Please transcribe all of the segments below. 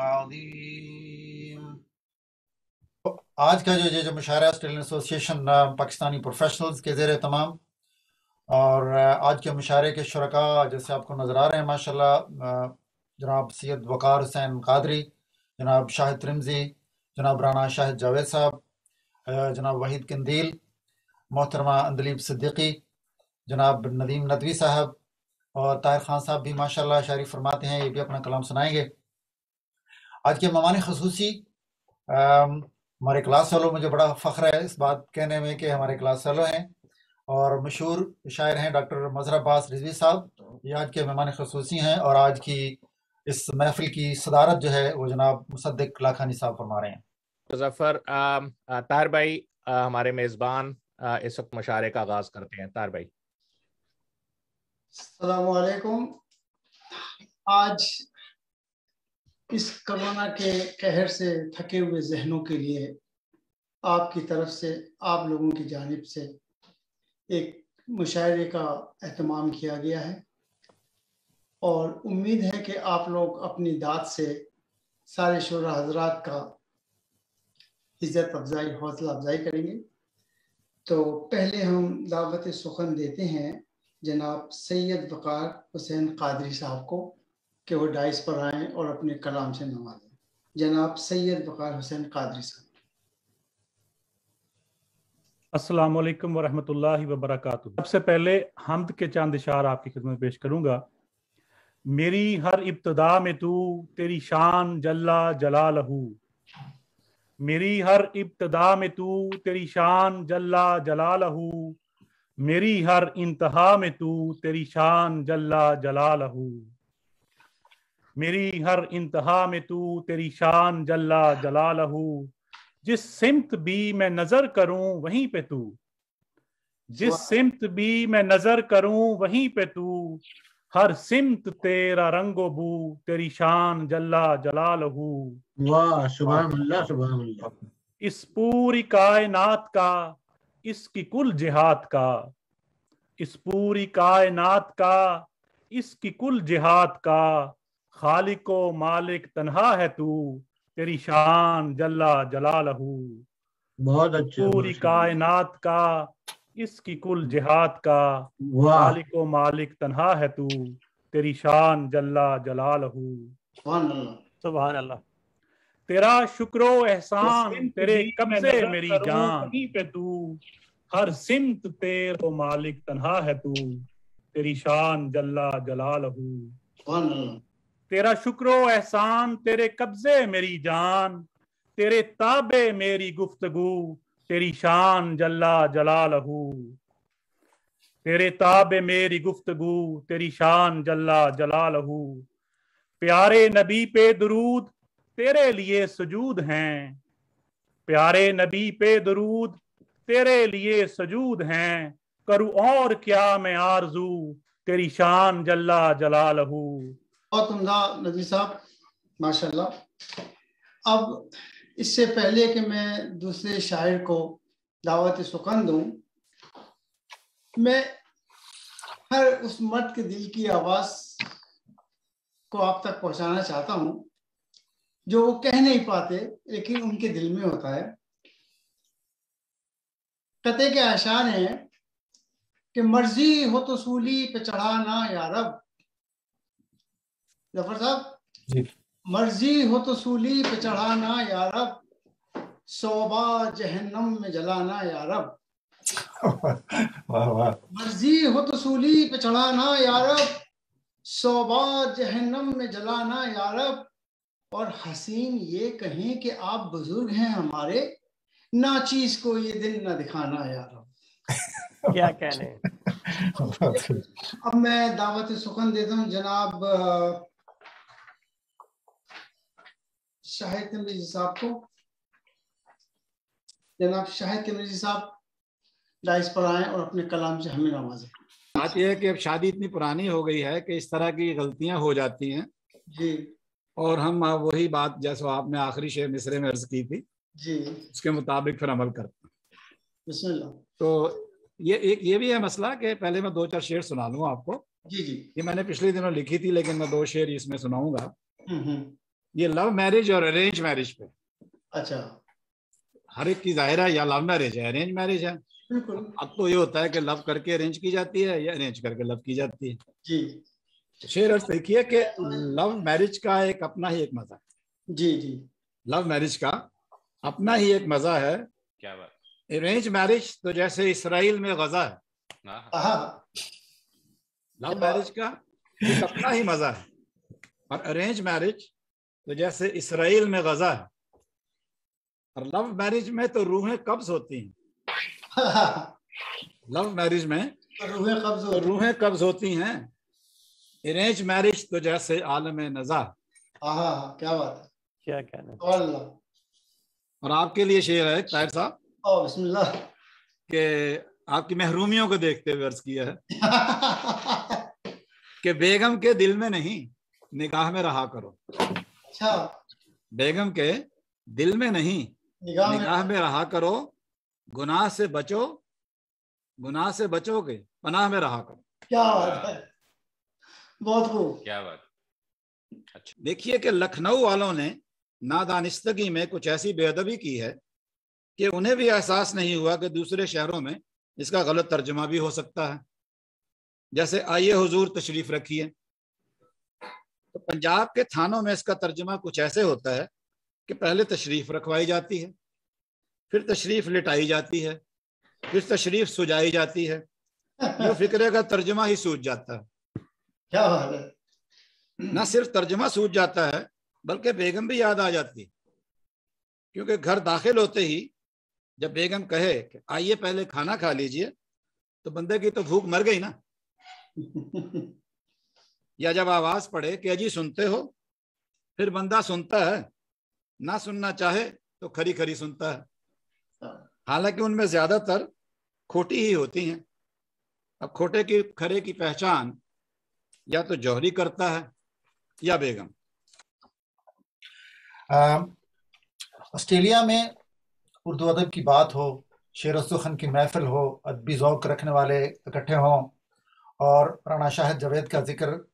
अज़ीम। आज का जो मुशायरा ऑस्ट्रेलियन एसोसिएशन पाकिस्तानी प्रोफेशनल्स के ज़ेर तमाम और आज के मुशायरे के शुरका जैसे आपको नज़र आ रहे हैं माशाल्लाह, जनाब सैयद वकार हुसैन कादरी, जनाब शाहिद त्रिमज़ी, जनाब राना शाहिद जावेद साहब, जनाब वहीद कंदील, मोहतरमा अंदलीब सिद्दीकी, जनाब नदीम नदवी साहब और ताहिर खान साहब भी माशाल्लाह शायरी फरमाते हैं, ये भी अपना कलाम सुनाएंगे। आज के मेहमान ख़ुसूसी हमारे क्लास फेलो, मुझे बड़ा फ़ख्र है इस बात कहने में कि हमारे क्लास फेलो हैं और मशहूर शायर हैं डॉक्टर मज़हर अब्बास रिजवी साहब। ये आज के मेहमान ख़ुसूसी हैं और आज की इस महफिल की सदारत जो है वो जनाब मुसद्दिक लाखानी साहब फरमा रहे हैं। मुज़फ़्फ़र ताहिर भाई हमारे मेज़बान इस वक्त मुशायरे का आगाज़ करते हैं। ताहिर भाई। अस्सलामु अलैकुम। आज इस कोरोना के कहर से थके हुए जहनों के लिए आपकी तरफ से, आप लोगों की जानिब से एक मुशायरे का एहतमाम किया गया है और उम्मीद है कि आप लोग अपनी दाद से सारे शुरा हजरात का इज़्ज़त अफजाई, हौसला अफजाई करेंगे। तो पहले हम दावत सुखन देते हैं जनाब सैयद वकार हुसैन कादरी साहब को कि वो डाइस पर आएँ और अपने कलाम से नवाजें। जनाब सैयद वकार हुसैन कादरी साहब। अस्सलाम वालेकुम वरहमतुल्लाहि वबरकातुहू। सबसे पहले हम्द के चंद इशार आपकी खिदमत में पेश करूंगा। मेरी हर इब्तदा में तू तेरी शान जल्ला जलालहू, मेरी हर इब्तदा में तू तेरी शान जल्ला जलालहू, मेरी हर इंतहा में तू तेरी शान जल्ला जलालहू, मेरी हर इंतहा में तू तेरी शान जल्ला जलालहू। जिस सिमत भी मैं नजर करूं वहीं पे तू, जिस सिमत भी मैं नजर करूं वहीं पे तू, हर सिमत तेरा रंगो बू तेरी शान जल्ला जलालहू। वाह, सुभान अल्लाह, सुभान अल्लाह। इस पूरी कायनात का, इसकी कुल जिहाद का, इस पूरी कायनात का, इसकी कुल जिहाद का, खालिको मालिक तन्हा है तू तेरी शान जल्ला जलालहू। बहुत अच्छे। पूरी कायनात का, इसकी कुल जिहाद का, खालिको मालिक तन्हा है तू तेरी शान जल्ला जलालहू। सुभान अल्लाह। तेरा शुक्रो एहसान तेरे कब्जे मेरी जान, वहीं पे तू हर सिमत तेरो मालिक तन्हा है तू तेरी शान जल्ला जलालहू। तेरा शुक्रो एहसान तेरे कब्जे मेरी जान, तेरे ताबे मेरी गुफ्तगू तेरी शान जल्ला जलालहू, तेरे ताबे मेरी गुफ्तगू तेरी शान जल्ला जलालहू। प्यारे नबी पे दुरूद तेरे लिए सजूद हैं, प्यारे नबी पे दुरूद तेरे लिए सजूद हैं, करूं और क्या मैं आरजू तेरी शान जल्ला जलालहू। बहुत उम्दा नजी साहब, माशाल्लाह। अब इससे पहले कि मैं दूसरे शायर को दावत सुखन दूं, मैं हर उस मर्द के दिल की आवाज़ को आप तक पहुंचाना चाहता हूं जो वो कह नहीं पाते लेकिन उनके दिल में होता है। कते के आशार हैं कि मर्जी हो तो सूली पे चढ़ाना या रब। जफर साहब, मर्जी हो तो सूली पे चढ़ाना या रब, सोबा जहन्नम में जलाना या रब। मर्जी हो तो सूली पे चढ़ाना या रब, सोबा जहन्नम में जलाना या रब। और हसीन ये कहें कि आप बुजुर्ग हैं हमारे, नाचीज को ये दिन न दिखाना या रब। क्या कहने। अब मैं दावत सुखन देता हूँ जनाब शाहिद तमरीजी साहब को। जनाब शाहिद तमरीजी साहब डाइस पर आए और अपने कलाम से हमें नवाजें। बात यह है कि अब शादी इतनी पुरानी हो गई है कि इस तरह की गलतियां हो जाती हैं जी और हम वही बात जैसे आपने आखिरी शेर मिसरे में अर्ज की थी जी उसके मुताबिक फिर अमल करते हैं। बिस्मिल्लाह। तो ये भी है मसला कि पहले मैं 2-4 शेर सुना लूँ आपको। जी जी। ये मैंने पिछले दिनों लिखी थी लेकिन मैं 2 शेर इसमें सुनाऊंगा। हम्म। ये लव मैरिज और अरेंज मैरिज पे। अच्छा। हर एक की जाहिर है या लव मैरिज है अरेंज मैरिज है। बिल्कुल। अब तो ये होता है कि लव करके अरेंज की जाती है या अरेंज करके लव की जाती है। जी शेर अर्थ देखिए कि लव मैरिज का एक अपना ही एक मजा है। जी जी। लव मैरिज का अपना ही एक मजा है। क्या बात। अरेंज मैरिज तो जैसे इसराइल में गजा है। लव मैरिज का एक अपना ही मजा है और अरेंज मैरिज तो जैसे इसराइल में गजा है। और लव मैरिज में तो रूहें कब्ज होती हैं। लव मैरिज में रूहें कब्ज होती हैं। अरेंज मैरिज तो जैसे आलम नजा। क्या बात है। क्या कहना। और आपके लिए शेर है ताहिर साहब। बिस्मिल्लाह। कि आपकी महरूमियों को देखते हुए अर्ज किया है कि बेगम के दिल में नहीं निगाह में रहा करो। अच्छा। बेगम के दिल में नहीं निगाह में रहा करो। गुनाह से बचोगे पनाह में रहा करो। क्या बात है। बहुत खूब। क्या बात। अच्छा देखिए कि लखनऊ वालों ने नादानिस्तगी में कुछ ऐसी बेअदबी की है कि उन्हें भी एहसास नहीं हुआ कि दूसरे शहरों में इसका गलत तर्जुमा भी हो सकता है। जैसे आइए हुजूर तशरीफ रखिए। तो पंजाब के थानों में इसका तर्जुमा कुछ ऐसे होता है कि पहले तशरीफ रखवाई जाती है, फिर तशरीफ लिटाई जाती है, फिर तशरीफ सुजाई जाती है। ये फिक्रे का तर्जुमा ही सूझ जाता है। क्या बात है। न सिर्फ तर्जुमा सूझ जाता है बल्कि बेगम भी याद आ जाती है। क्योंकि घर दाखिल होते ही जब बेगम कहे कि आइए पहले खाना खा लीजिए तो बंदे की तो भूख मर गई ना। या जब आवाज पड़े कि अजी सुनते हो, फिर बंदा सुनता है, ना सुनना चाहे तो खरी खरी सुनता है। हालांकि उनमें ज्यादातर खोटी ही होती हैं। अब खोटे की खरे की पहचान या तो जौहरी करता है या बेगम। ऑस्ट्रेलिया में उर्दू अदब की बात हो, शेर व सुखन की महफिल हो, अदबी ज़ौक़ रखने वाले इकट्ठे हों और राना शाहिद जावेद का जिक्र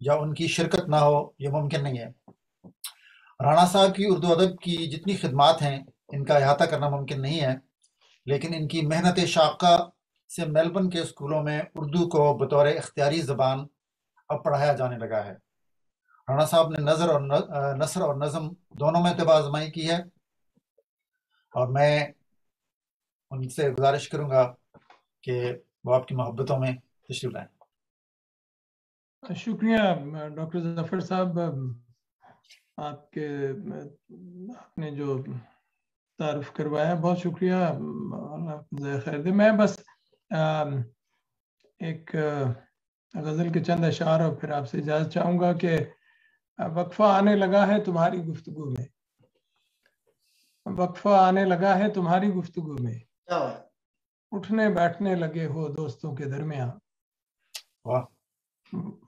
या उनकी शिरकत ना हो, ये मुमकिन नहीं है। राना साहब की उर्दू अदब की जितनी खिदमात हैं इनका अहाता करना मुमकिन नहीं है, लेकिन इनकी मेहनत शाक़ा से मेलबर्न के स्कूलों में उर्दू को बतौर इख्तियारी ज़बान अब पढ़ाया जाने लगा है। राना साहब ने नसर और नज़म दोनों में तबा आजमाई की है और मैं उनसे गुजारिश करूंगा कि वो आपकी मोहब्बतों में तशरीफ लाएं। शुक्रिया डॉक्टर जफर साहब, आपने जो तारुफ करवाया बहुत शुक्रिया। अल्लाह खैर दे। मैं बस एक गज़ल के चंद अशार और फिर आपसे इजाज़त चाहूँगा कि वक्फा आने लगा है तुम्हारी गुफ्तगू में, वक्फा आने लगा है तुम्हारी गुफ्तगू में, उठने बैठने लगे हो दोस्तों के दरमियान।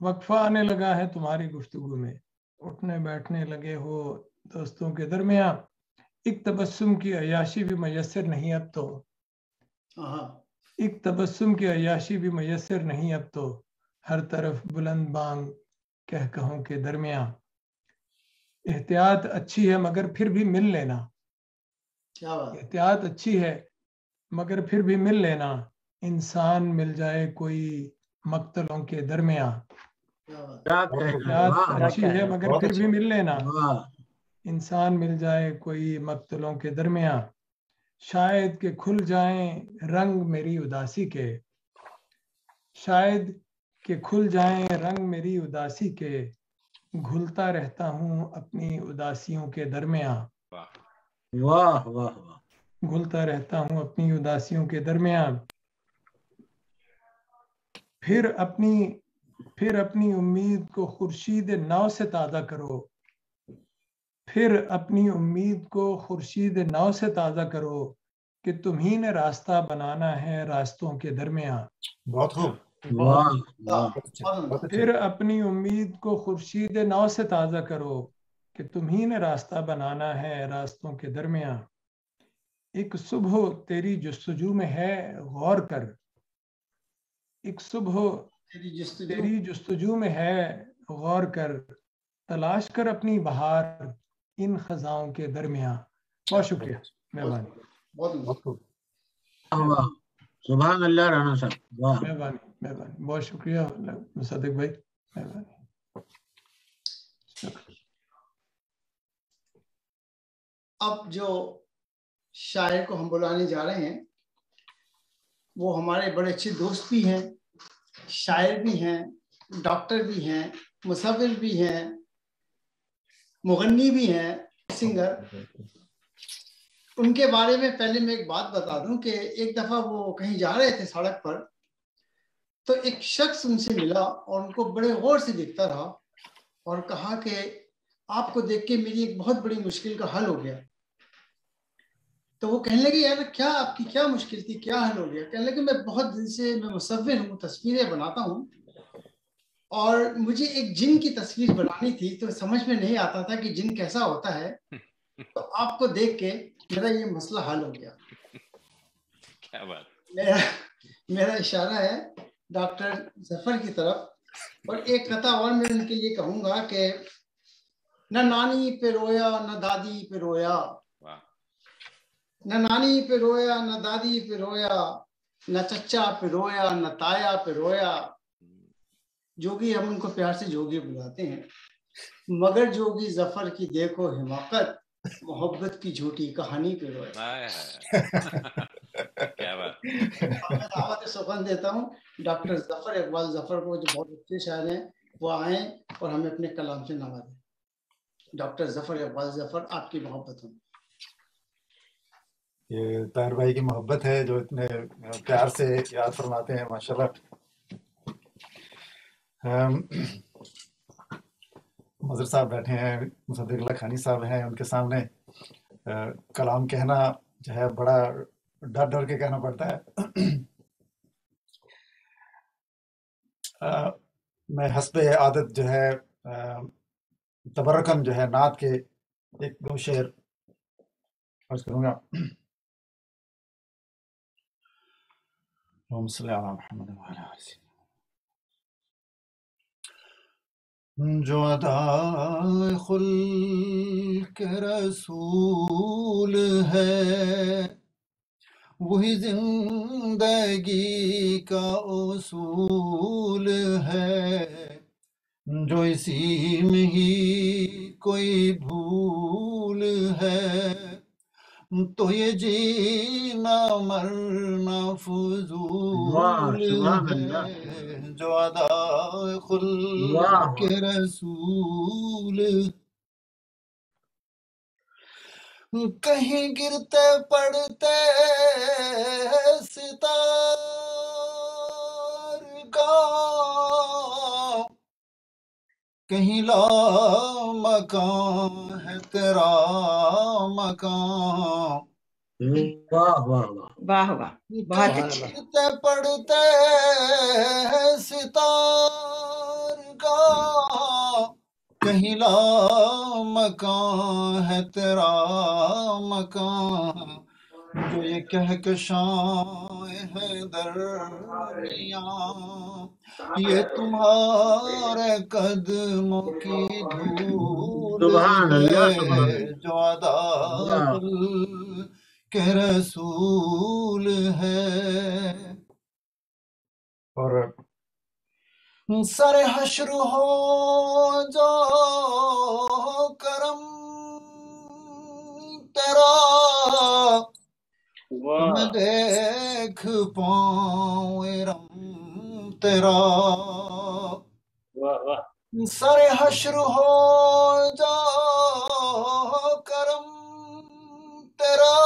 वक्फा आने लगा है तुम्हारी गुफ्तगू में, उठने बैठने लगे हो दोस्तों के दरमियान। एक तबस्सुम की अयाशी भी मयस्सर नहीं अब तो, एक तबस्सुम की अयाशी भी मयस्सर नहीं अब तो, हर तरफ बुलंद बांग कह कहों के दरमियान। एहतियात अच्छी है मगर फिर भी मिल लेना, एहतियात अच्छी है मगर फिर भी मिल लेना, इंसान मिल जाए कोई मक्तलों के दरमियान। एहतियात अच्छी है मगर फिर भी मिल लेना, इंसान मिल जाए कोई मक्तलों के दरमियान। शायद के खुल जाएं रंग मेरी उदासी के, शायद के खुल जाएं रंग मेरी उदासी के, घुलता रहता हूँ अपनी उदासियों के दरमियान। वाह वाह वाह। घुलता रहता हूँ अपनी उदासियों के दरमियान। फिर अपनी उम्मीद को खुर्शीद नौ से ताज़ा करो, फिर अपनी उम्मीद को खुर्शीद नौ से ताज़ा करो कि तुम्ही ने रास्ता बनाना है रास्तों के दरमियान। बहुत खूब। वाह वाह बहुत अच्छे। फिर अपनी उम्मीद को खुर्शीद नौ से ताज़ा करो कि तुम्ही ने रास्ता बनाना है रास्तों के दरमियान। एक सुबह तेरी जुस्तजू में है गौर कर, एक सुबह तेरी जुस्तजू में है गौर कर, तलाश कर अपनी बहार इन खजाओं के दरमियान। बहुत शुक्रिया, मेहरबानी। बहुत खूब। वाह, सुभान अल्लाह राणा साहब, वाह। मेहरबानी मेहरबानी, बहुत शुक्रिया मुसद्दिक भाई, मेहरबानी। अब जो शायर को हम बुलाने जा रहे हैं वो हमारे बड़े अच्छे दोस्त भी हैं, शायर भी हैं, डॉक्टर भी हैं, मुसव्विर भी हैं, मुगन्नी भी हैं, सिंगर। उनके बारे में पहले मैं एक बात बता दूं कि एक दफा वो कहीं जा रहे थे सड़क पर, तो एक शख्स उनसे मिला और उनको बड़े गौर से देखता रहा और कहा कि आपको देख के मेरी एक बहुत बड़ी मुश्किल का हल हो गया। तो वो कहने लगे यार क्या आपकी क्या मुश्किल थी, क्या हल हो गया? कहने लगे मैं बहुत दिन से मैं मुसव्विर हूँ, तस्वीरें बनाता हूँ और मुझे एक जिन की तस्वीर बनानी थी तो समझ में नहीं आता था कि जिन कैसा होता है, तो आपको देख के मेरा ये मसला हल हो गया। क्या बात। मेरा इशारा है डॉक्टर जफर की तरफ और एक कथा और मैं उनके लिए कहूंगा कि न नानी पे रोया न दादी पे रोया, न नानी पे रोया न दादी पे रोया, न चच्चा पे रोया न ताया पे रोया। जोगी, हम उनको प्यार से जोगी बुलाते हैं, मगर जोगी जफर की देखो हिमाकत, मोहब्बत की झूठी कहानी पे रोया। क्या बात। मैं दावत सुखन देता हूँ डॉक्टर जफर इकबाल जफर को, जो बहुत अच्छे शायर हैं, वो आए और हमें अपने कलाम से नवाजें। डॉक्टर जफर इकबाल जफर, आपकी मोहब्बत हो। ये ताहिर भाई की मोहब्बत है जो इतने प्यार से याद फरमाते हैं, माशाल्लाह। मजर साहब बैठे हैं, मुसद्दिक लखानी साहब हैं, उनके सामने कलाम कहना जो है बड़ा डर डर के कहना पड़ता है। मैं हस्बे आदत जो है तबरकन जो है नात के एक दो शेर अर्ज करूंगा। जो अदा खुल्क रसूल है वही जिंदगी का उसूल है, जो इसी में ही कोई भूल है तो ये जीना मरना फजूल है। जो अदा खुल्क रसूल, कहीं गिरते पड़ते सितार का, कहीं ला मकान है तेरा मकान। वाह वाह वाह वाह वाह, बहुत अच्छे। गिरते पड़ते सितार का, कहीं ला मकान है तेरा मकान। जो ये कहकशां है दरमियां, ये तुम्हारे कदमों की धूल है। जो अदा के रसूल है। और सर हश्र हो जो करम तेरा, मैं देख पाऊं रम तेरा। सर हश्र हो जो करम तेरा,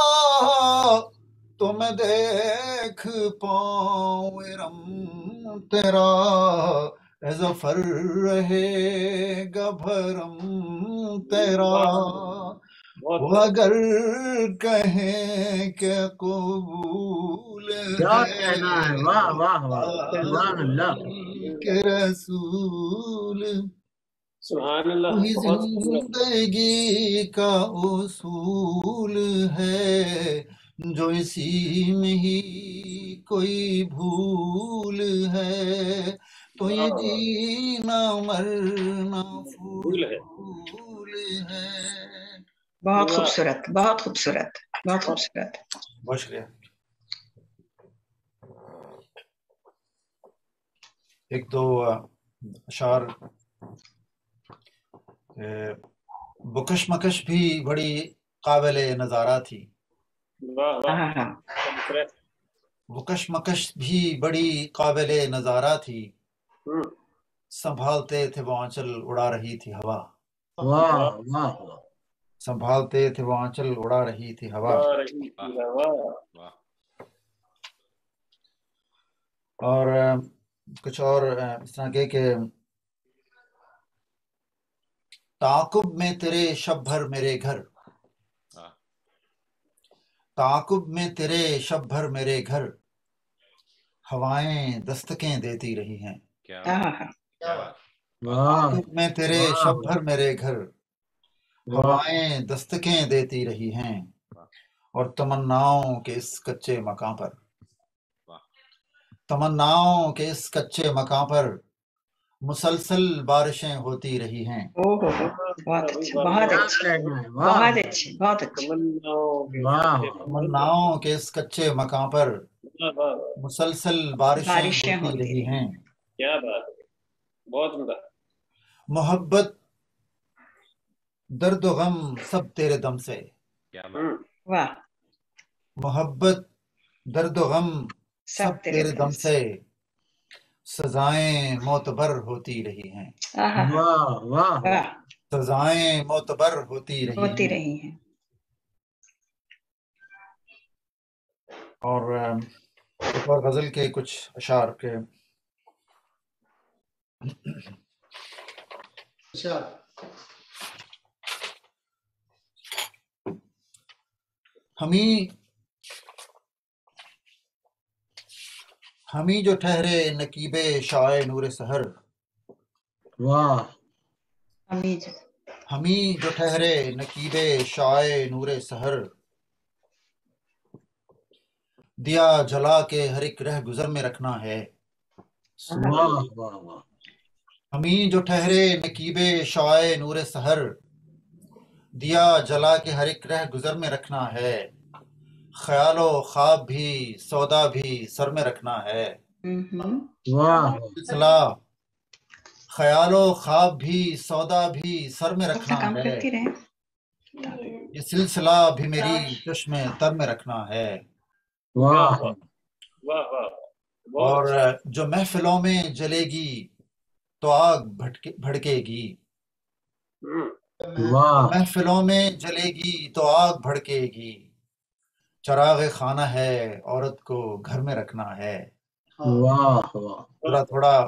तो मैं देख पाऊं रम तेरा। ए ज़फ़र रहेगा भरम तेरा, वो अगर कहें कि कबूल क्या है कहना है, वाह वाह वाह, सुभान अल्लाह। के रसूल, सुभान अल्लाह, वही बहुत खूबसूरत। जिंदगी का उसूल है, जो इसी में ही कोई भूल है, तो ये वाह, वाह, जीना मरना भूल है। फूल है। बहुत वाह, खूबसूरत, बहुत खूबसूरत, बहुत खूबसूरत। बहुत शुक्रिया। एक दो अशार, बुकश मकश भी बड़ी काबिल नज़ारा थी। वाह वाह, हाँ हाँ, दूसरे। बुकश मकश भी बड़ी काबिल नज़ारा थी, हम्म, संभालते थे वो आंचल उड़ा रही थी हवा, वाह वाह, वाह वाह, संभालते थे वो आंचल उड़ा रही थी हवा। वाह रही थी हवा। वाह और कुछ और इस तरह के कि ताकुब में तेरे शब भर मेरे घर, वाह ताकुब में तेरे शब भर मेरे घर, हवाएं दस्तकें देती रही हैं। क्या हाँ बात, हाँ, क्या बात। वाह ताकुब में तेरे वाह शब वाह भर मेरे घर, वाह, हवाएं दस्तकें देती रही हैं, और तमन्नाओं के इस कच्चे मकान पर, वाह तमन्नाओं के इस कच्चे मकान पर मुसलसल बारिशें होती रही हैं। ओहो बहुत अच्छा, बहुत क्या अच्छा, कहना है, वाह बहुत अच्छे, बहुत अच्छे। तमन्नाओं के वाह सच्चे वाह, तमन्नाओं के इस कच्चे मकान पर वाह, वाह, वाह, मुसलसल बारिशें बारिशें होती होती रही रही। हैं। क्या बात है, बहुत उम्दा। मोहब्बत दर्द गम सब तेरे दम से, क्या बात। वाह, मोहब्बत दर्द गम सब सब तेरे दम से, सजाएं मोतबर होती रही हैं। आहा, वाह वाह वाह, वाह, सजाएं मोतबर होती रही होती हैं। रही हैं। और एक और गजल के कुछ अशार के, अच्छा, हमी जो ठहरे नकीबे शाए नूर सहर, वाह हमी जो ठहरे नकीबे शाए नूर सहर, दिया जला के हर एक रह गुजर में रखना है। वाह वाह वाह, हमी जो ठहरे नकीबे शाए नूर सहर, दिया जला के हर एक रह गुजर में रखना है। ख्यालो ख्वाब भी सौदा भी सर में रखना है। वाह सिलसिला ख्यालो ख्वाब भी सौदा भी सर में रखना काम है। करती रहे। ये सिलसिला भी मेरी चश्मे तर में रखना है। वाह वाह वाह, बहुत और अच्छा। जो महफिलों में जलेगी तो आग भड़केगी, वाह, महफिलों में जलेगी तो आग भड़केगी, चराग खाना है औरत को घर में रखना है। वाह वाह, थोड़ा थोड़ा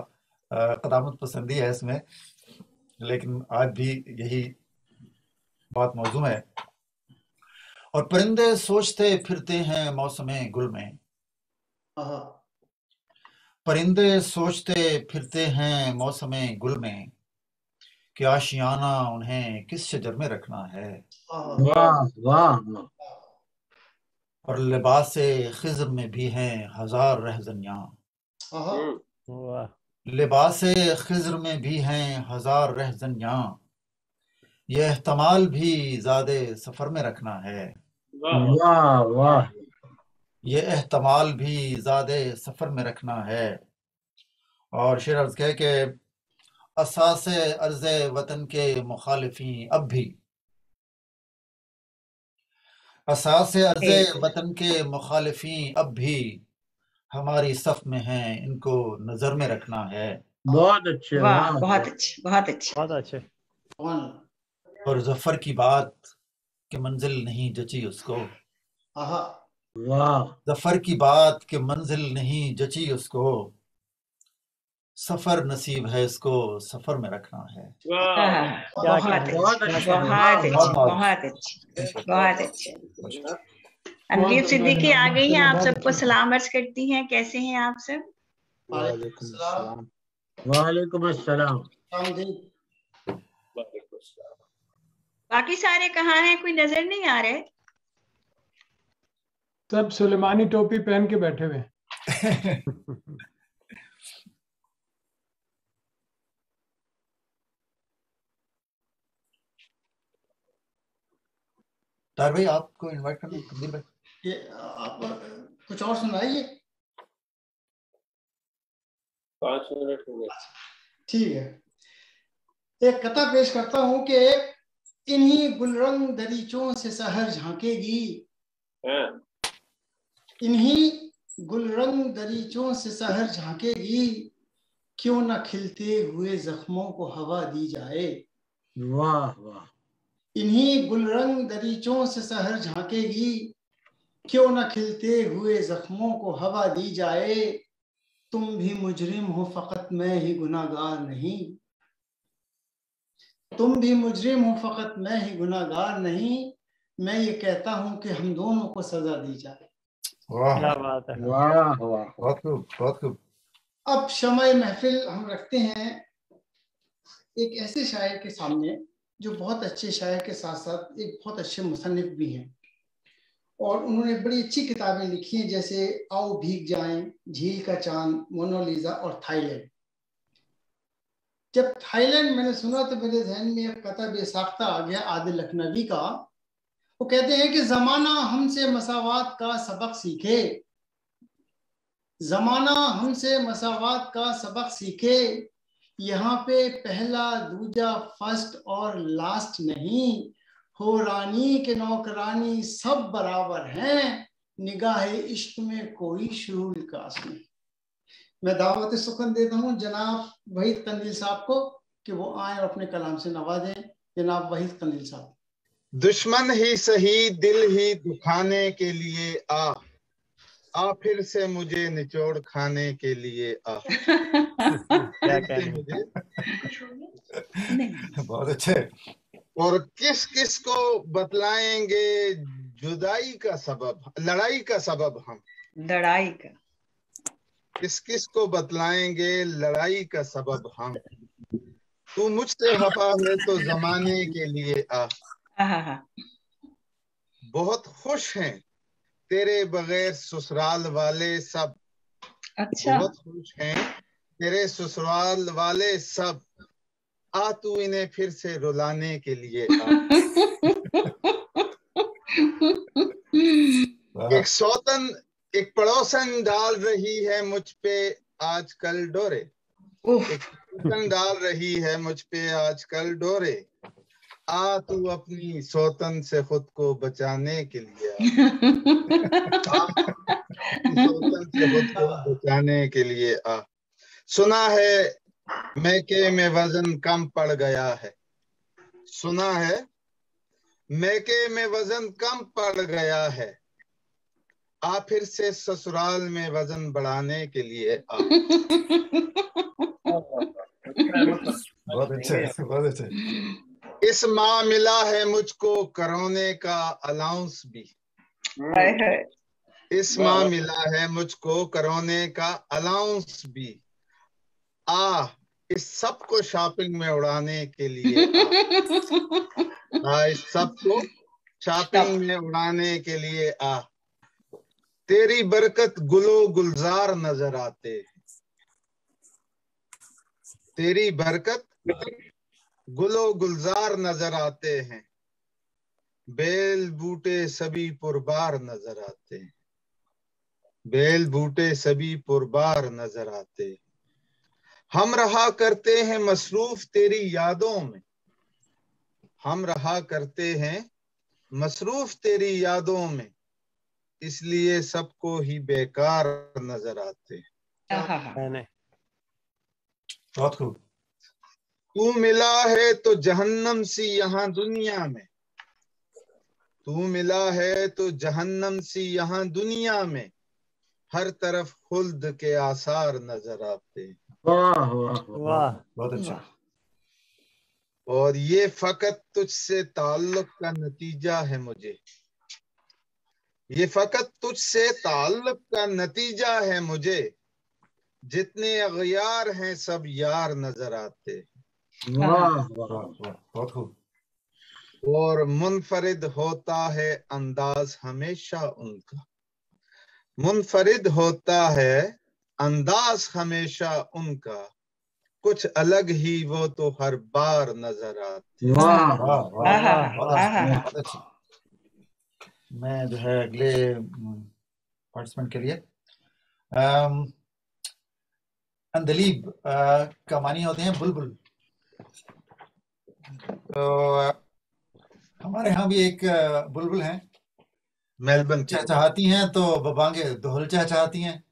कदामत पसंदी है इसमें, लेकिन आज भी यही बात मौजू है। और परिंदे सोचते फिरते हैं मौसमे गुल में, परिंदे सोचते फिरते हैं मौसमे गुल में, कि आशियाना उन्हें किस शजर में रखना है। वाह वाह वाह, और लिबास खिज़र में भी हैं हजार रहज़नियाँ, वाह लिबास खिज़र में भी हैं हजार रहज़नियाँ, ये एहतमाल भी ज़ादे सफ़र में रखना है। वाह वाह, ये एहतमाल भी ज़ादे सफ़र में रखना है। और शेर अर्ज़ कहे कि असासे अर्ज़े वतन के मुखालिफी अब भी, असासे अर्ज़े वतन के मुखालिफी अब भी हमारी सफ में हैं, इनको नजर में रखना है। बहुत अच्छे, वाह, वाह बहुत अच्छे, बहुत अच्छे, बहुत अच्छे। और जफर की बात कि मंजिल नहीं जची उसको, वाह, जफर की बात कि मंजिल नहीं जची उसको, सफर नसीब है, इसको सफर में रखना है। बहुत अच्छे, बहुत अच्छा, बहुत अच्छे, बहुत बहुत अच्छे, बहुत अच्छे। अनदीप सिद्दीकी आ गई हैं, आप सबको सलाम अर्ज करती हैं। कैसे हैं आप सब? वालेकुम अस्सलाम। वालेकुम अस्सलाम। बाकी सारे कहाँ हैं? कोई नजर नहीं आ रहे। सब सुलेमानी टोपी पहन के बैठे हुए हैं। तार भाई आपको इनवाइट करना है, तब्दील भाई। ये आप कुछ और सुनाइए। 5 मिनट हो गए। ठीक है, एक कथा पेश करता हूं कि इन्हीं गुलरंग दरीचों से सहर झांकेगी, इन्हीं गुलरंग दरीचों से सहर झांकेगी, क्यों न खिलते हुए जख्मों को हवा दी जाए। वाह वाह। इन्हीं गुलरंग दरीचों से सहर झांकेगी, क्यों न खिलते हुए जख्मों को हवा दी जाए। तुम भी मुजरिम हो फकत मैं ही गुनाहगार नहीं, तुम भी मुजरिम हो फकत मैं ही गुनाहगार नहीं। मैं ये कहता हूं कि हम दोनों को सजा दी जाए। वाह क्या बात है। वाह वाह। बहुत खूब, बहुत खूब। अब शमए महफिल हम रखते हैं एक ऐसे शायर के सामने जो बहुत अच्छे शायर के साथ साथ एक बहुत अच्छे मुसन्निफ भी हैं, और उन्होंने बड़ी अच्छी किताबें लिखी हैं, जैसे आओ भीग जाएं, झील का चांद, मोनालिसा और थाईलैंड। जब थाईलैंड मैंने सुना तो मेरे जहन में एक कथा बेसाख्ता आ गया आदिल लखनवी का। वो कहते हैं कि जमाना हमसे मसावात का सबक सीखे, जमाना हमसे मसावात का सबक सीखे, यहाँ पे पहला दूजा फर्स्ट और लास्ट नहीं, हो रानी के नौकरानी सब बराबर हैं, निगाह इश्क में कोई शुरूल काश नहीं। मैं दावत सुखन देता हूँ जनाब वहीद कंदील साहब को कि वो आए और अपने कलाम से नवाजें। जनाब वहीद कंदील साहब। दुश्मन ही सही दिल ही दुखाने के लिए आ फिर से मुझे निचोड़ खाने के लिए आ। क्या फिर से मुझे बहुत अच्छे। और किस किस को बतलाएंगे जुदाई का सबब, लड़ाई का सबब हम, लड़ाई का किस किस को बतलाएंगे लड़ाई का सबब हम। तू मुझसे खफा है तो जमाने के लिए आ। बहुत खुश हैं तेरे बगैर ससुराल वाले सब। अच्छा। बहुत खुश हैं तेरे ससुराल वाले सब, आ तू इन्हें फिर से रुलाने के लिए आ। एक सौतन एक पड़ोसन डाल रही है मुझ पे आजकल डोरे, एक सौतन डाल रही है मुझ पे आजकल डोरे, आ तू अपनी सौतन से खुद को बचाने के लिए आ। सौतन से खुद को बचाने के लिए आ। सुना है मैके में वजन कम पड़ गया है, सुना है मैके में वजन कम पड़ गया है, आ फिर से ससुराल में वजन बढ़ाने के लिए आ। बहुत अच्छे, बहुत अच्छे। इस माह मिला है मुझको कोरोने का अलाउंस भी, इस माह मिला है मुझको कोरोने का अलाउंस भी, आ इस सब को शॉपिंग में उड़ाने के लिए आ। इस सब को शॉपिंग में उड़ाने के लिए आ। तेरी बरकत गुलो गुलजार नजर आते, तेरी बरकत गुलो गुलजार नजर आते हैं, बेल बूटे सभी पुरबार नजर आते हैं, बेल बूटे सभी पुरबार नजर आते हैं। हम रहा करते हैं मसरूफ तेरी यादों में, हम रहा करते हैं मसरूफ तेरी यादों में, इसलिए सबको ही बेकार नजर आते हैं। बहुत खूब। तू मिला है तो जहन्नम सी यहाँ दुनिया में, तू मिला है तो जहन्नम सी यहाँ दुनिया में, हर तरफ खुल्द के आसार नजर आते हैं, वाह वाह वाह बहुत अच्छा। और ये फकत तुझसे ताल्लुक का नतीजा है मुझे, ये फकत तुझसे ताल्लुक का नतीजा है मुझे, जितने अगयार हैं सब यार नजर आते। वाह बहुत खूब। और मुनफरिद होता है अंदाज हमेशा उनका, मुनफरिद होता है अंदाज हमेशा उनका, कुछ अलग ही वो तो हर बार नजर आते। वाह बहुत अच्छी। मैं जो है अगले पार्टिसिपेंट के लिए अंदलीब का मानी होते हैं बुलबुल। तो हमारे यहाँ भी एक बुलबुल हैं, मेलबर्न चहचहाती हैं तो बबांगे दोहल चहचहाती हैं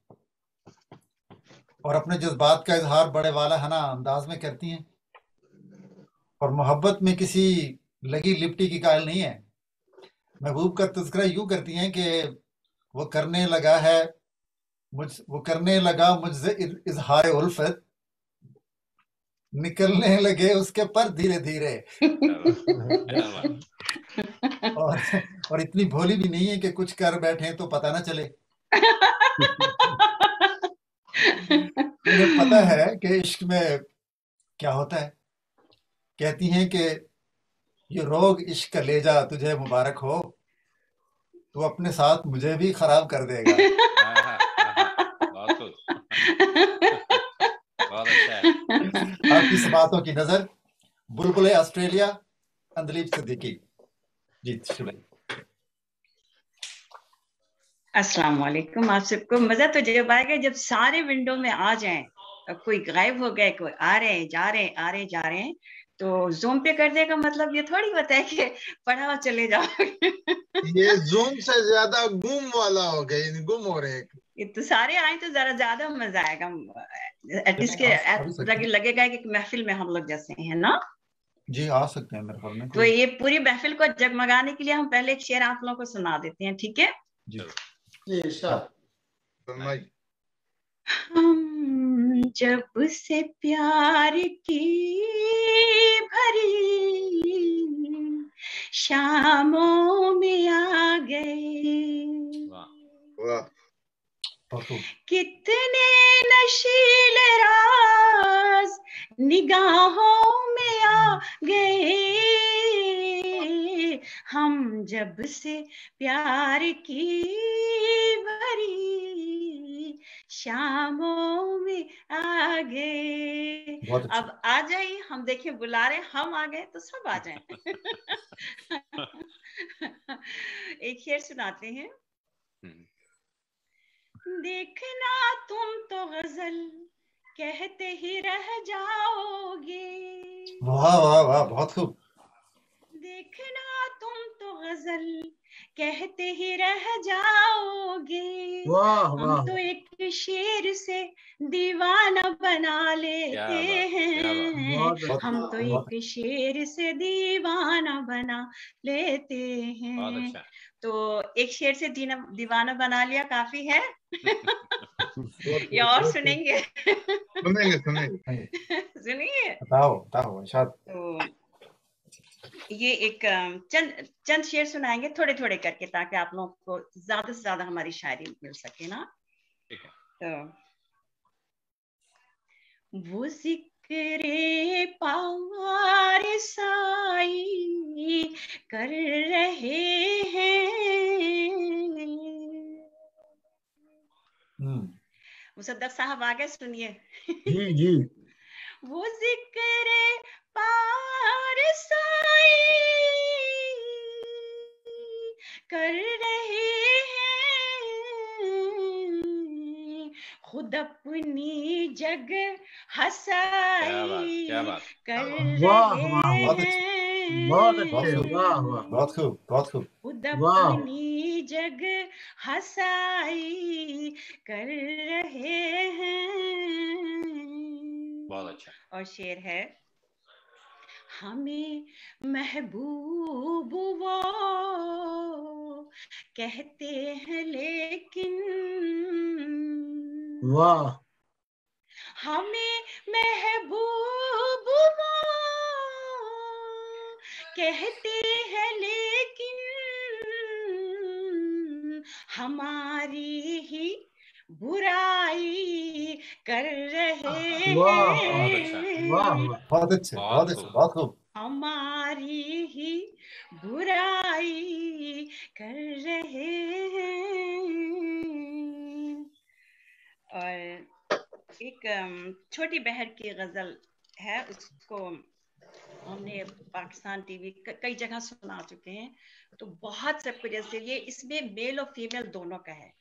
और अपने जज्बात का इजहार बड़े वाला हना अंदाज में करती हैं और मोहब्बत में किसी लगी लिपटी की कायल नहीं है। महबूब का तज़किरा यूं करती हैं कि वो करने लगा मुझसे इजहार उल्फत, निकलने लगे उसके पर धीरे धीरे। और इतनी भोली भी नहीं है कि कुछ कर बैठे तो पता ना चले। उन्हें पता है कि इश्क में क्या होता है। कहती हैं कि ये रोग इश्क का ले जा तुझे मुबारक हो, तू अपने साथ मुझे भी खराब कर देगा। बहुत अच्छा है। आपकी बातों की नजर बुलबुल ऑस्ट्रेलिया अंदलीब सिद्दीकी जी। अस्सलाम वालेकुम। आप सबको मजा तो जब आएगा जब सारे विंडो में आ जाएं, कोई गायब हो गए, कोई आ रहे हैं जा रहे हैं, आ रहे जा रहे हैं, तो जूम पे कर देगा मतलब ये थोड़ी होता है कि पढ़ाओ चले जाओ। ये जूम से ज्यादा गुम वाला हो गए, गुम हो रहे हैं। ये तो सारे आए तो जरा ज्यादा मजा आएगा, एटलीस्ट के लगेगा कि महफिल में हम लोग जैसे हैं ना जी। आ सकते हैं मेरे ख्याल में। तो ये पूरी महफिल को जगमगाने के लिए हम पहले एक शेर आप लोगों को सुना देते हैं, ठीक है जी। हम जब से प्यार की भरी शामों में आ गए, कितने नशीले राज निगाहों में आ गए। हम जब से प्यार की भरी शामों में आ गए। अब आ जाइए, हम देखें बुला रहे, हम आ गए तो सब आ जाएं। एक शेर सुनाते हैं। देखना तुम तो गजल कहते ही रह जाओगे। वाह वाह वाह, बहुत खूब। देखना तुम तो गजल कहते ही रह जाओगे। हम तो एक शेर से दीवाना बना लेते हैं। हम तो एक शेर से दीवाना बना लेते हैं। तो एक शेर से दीवाना बना लिया काफी है। या और सुनेंगे? सुनिए, बताओ इरशाद। तो ये एक चंद शेर सुनाएंगे थोड़े थोड़े करके, ताकि आप लोगों को ज्यादा से ज्यादा हमारी शायरी मिल सके ना। तो वो जिक्रे पार साई कर रहे हैं। मुसद्दक साहब आगे सुनिए। जी जी। वो जिक्रे पार साई कर रहे हैं, खुद अपनी जग हसाई कर रहे हैं। बहुत खूब। खुद अपनी जग हसाई कर रहे हैं। बहुत अच्छा। और शेर है, हमें महबूब वो कहते हैं लेकिन, वाह, हमें महबूबा कहते हैं लेकिन हमारी ही बुराई कर रहे हैं। बहुत अच्छे, बहुत अच्छे, बहुत खूब। हमारी ही बुराई कर रहे हैं। और एक छोटी बहर की गजल है, उसको हमने पाकिस्तान टीवी कई जगह सुना चुके हैं, तो बहुत सबको, जैसे ये इसमें मेल और फीमेल दोनों का है,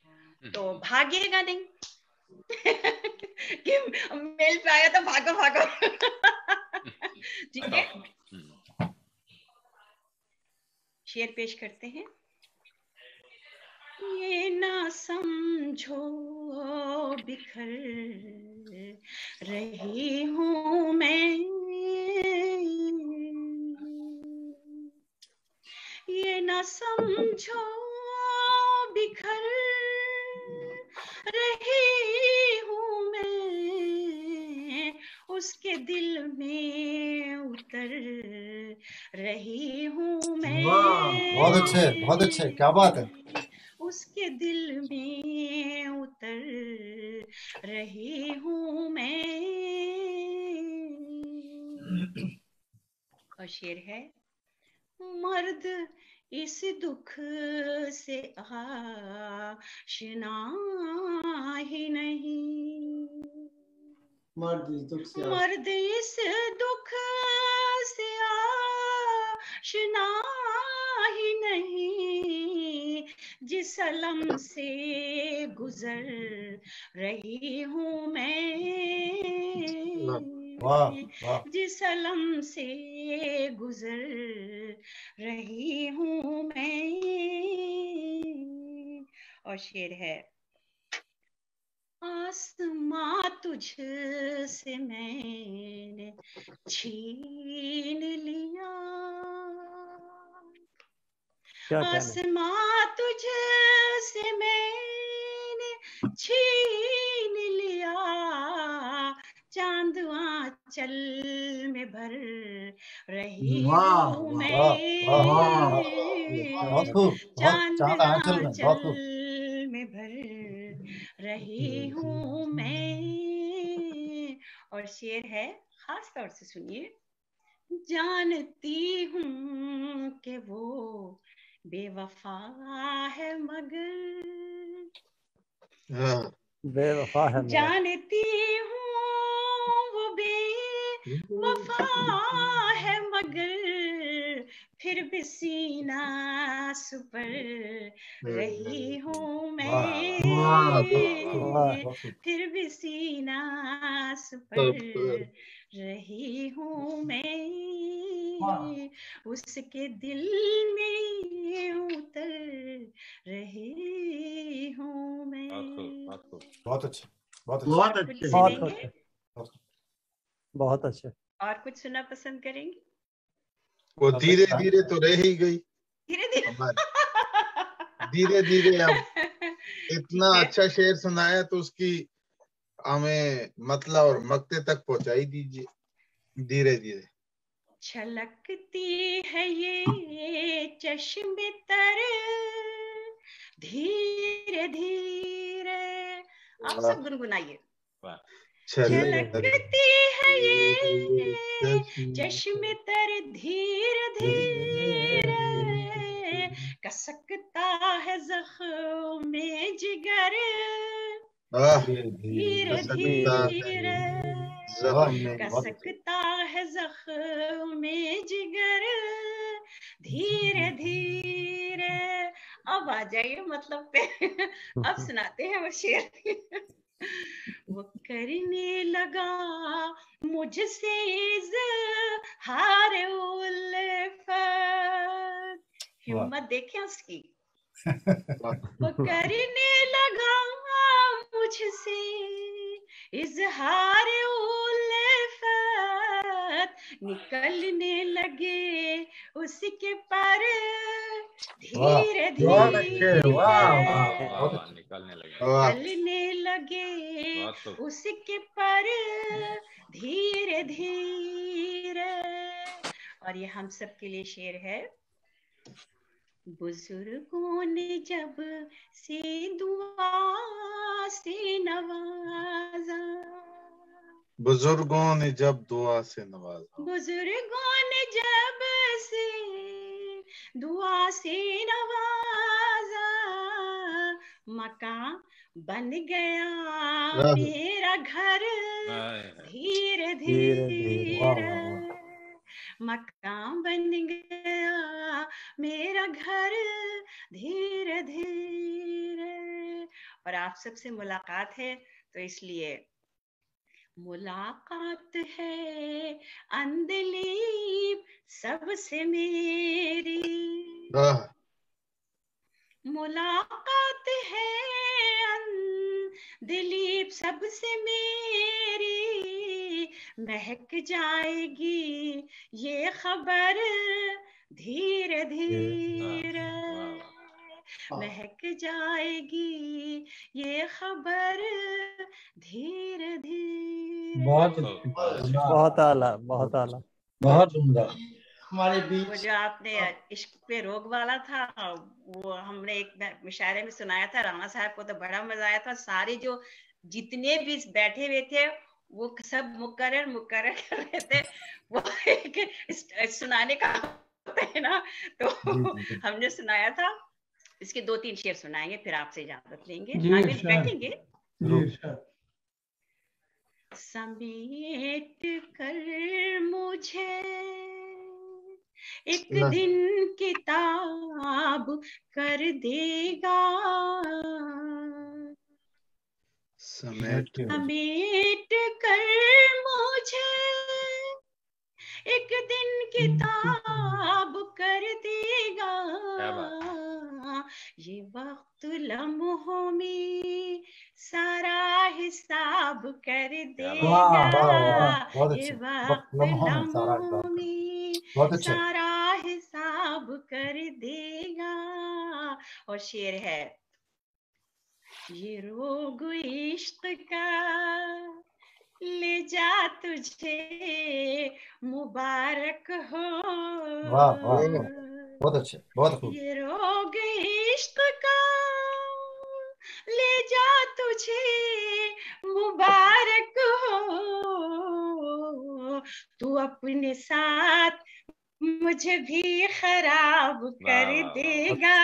तो भागिएगा नहीं कि मेल पे आया तो भागो भागो। ठीक है, शेर पेश करते हैं। ये ना समझो बिखर रही हूँ मैं, ये ना समझो बिखर रही हूँ मैं, उसके दिल में उतर रही हूँ मैं। बहुत अच्छे, बहुत अच्छे, क्या बात है। उसके दिल में उतर रही हूँ मैं। और शेर है, मर्द इस दुख से आशना ही नहीं, मर्द इस दुख से आशना ही नहीं, जिस अलम से गुजर रही हूँ मैं, जिस अलम से गुजर रही हूँ मैं। और शेर है, आसमां तुझसे मैंने छीन लिया, आसमां तुझसे मैंने छीन लिया, चांद आंचल में भर रही हूँ मैं, चांद आंचल में भर रही हूँ मैं। और शेर है, खास तौर से सुनिए, जानती हूँ कि वो बेवफा है मगर, बेवफा है, जानती हूँ वो बेवफा है मगर, फिर भी सीना सुपर रही हूँ मैं, फिर भी सीना सुपर रही हूँ मैं, उसके दिल में उतर रही हूँ मैं। बहुत अच्छे, बहुत बहुत अच्छे, बहुत अच्छे, बहुत अच्छे। और कुछ सुनना पसंद करेंगे? वो धीरे धीरे तो रह ही गई, धीरे धीरे धीरे धीरे अब इतना अच्छा शेर सुनाया तो उसकी हमें मतलब और मक्ते तक पहुंचाई दीजिए धीरे धीरे। छलकती है ये चश्मे तर धीरे धीरे, आप सब गुनगुनाइए। छलकती है ये चश्मे तर धीरे धीरे, कसकता है जख्म में जिगर धीरे धीरे, कसकता है जख्म में जिगर धीरे धीरे। अब आ जाइए मतलब पे, अब सुनाते हैं वो शेर। वो करने लगा मुझसे इज़हार उल्फत, हिम्मत देखें उसकी। वो करने लगा मुझसे इज़हार उल्फत, निकलने लगे उसके पर धीरे बहुत अच्छे, धीरे निकलने लगे, चलने लगे उसके पर धीरे धीरे। और ये हम सब के लिए शेर है। बुजुर्गों ने जब से दुआ से नवाजा, बुजुर्गों ने जब दुआ से नवाजा, बुजुर्गों ने जब से दुआ से नवाजा, मकान बन गया मेरा घर धीरे धीरे, मकान बन गया मेरा घर धीरे धीरे। और आप सबसे मुलाकात है तो इसलिए मुलाकात है अंधलीप सबसे मेरी, मुलाकात है अंधलीप सबसे मेरी, महक जाएगी ये खबर धीरे धीरे, महक जाएगी ये खबर धीरे धीरे। बहुत आला, बहुत आला, बहुत सुंदर। हमारे बीच वो जो आपने इश्क पे रोग वाला था वो हमने एक मुशायरे में सुनाया था। राणा साहब को तो बड़ा मजा आया था। सारे जो जितने भी बैठे हुए थे वो सब मुकर्रर कर रहे थे। वो एक सुनाने का होता है ना, तो हमने सुनाया था। इसके 2-3 शेर सुनाएंगे फिर आपसे इजाजत लेंगे, आगे बैठेंगे। समेट कर मुझे एक दिन किताब कर देगा, समेट कर मुझे एक दिन किताब कर देगा, ये वक्त लम्हों में सारा हिसाब कर देगा, ये वक्त लम्हों में सारा हिसाब कर देगा। और शेर है, ये रोग इश्क का ले जा तुझे मुबारक हो। वाह वाह, बहुत अच्छे, बहुत खूब। ये रोग इश्क का ले जा तुझे मुबारक हो, तू अपने साथ मुझे भी खराब कर देगा,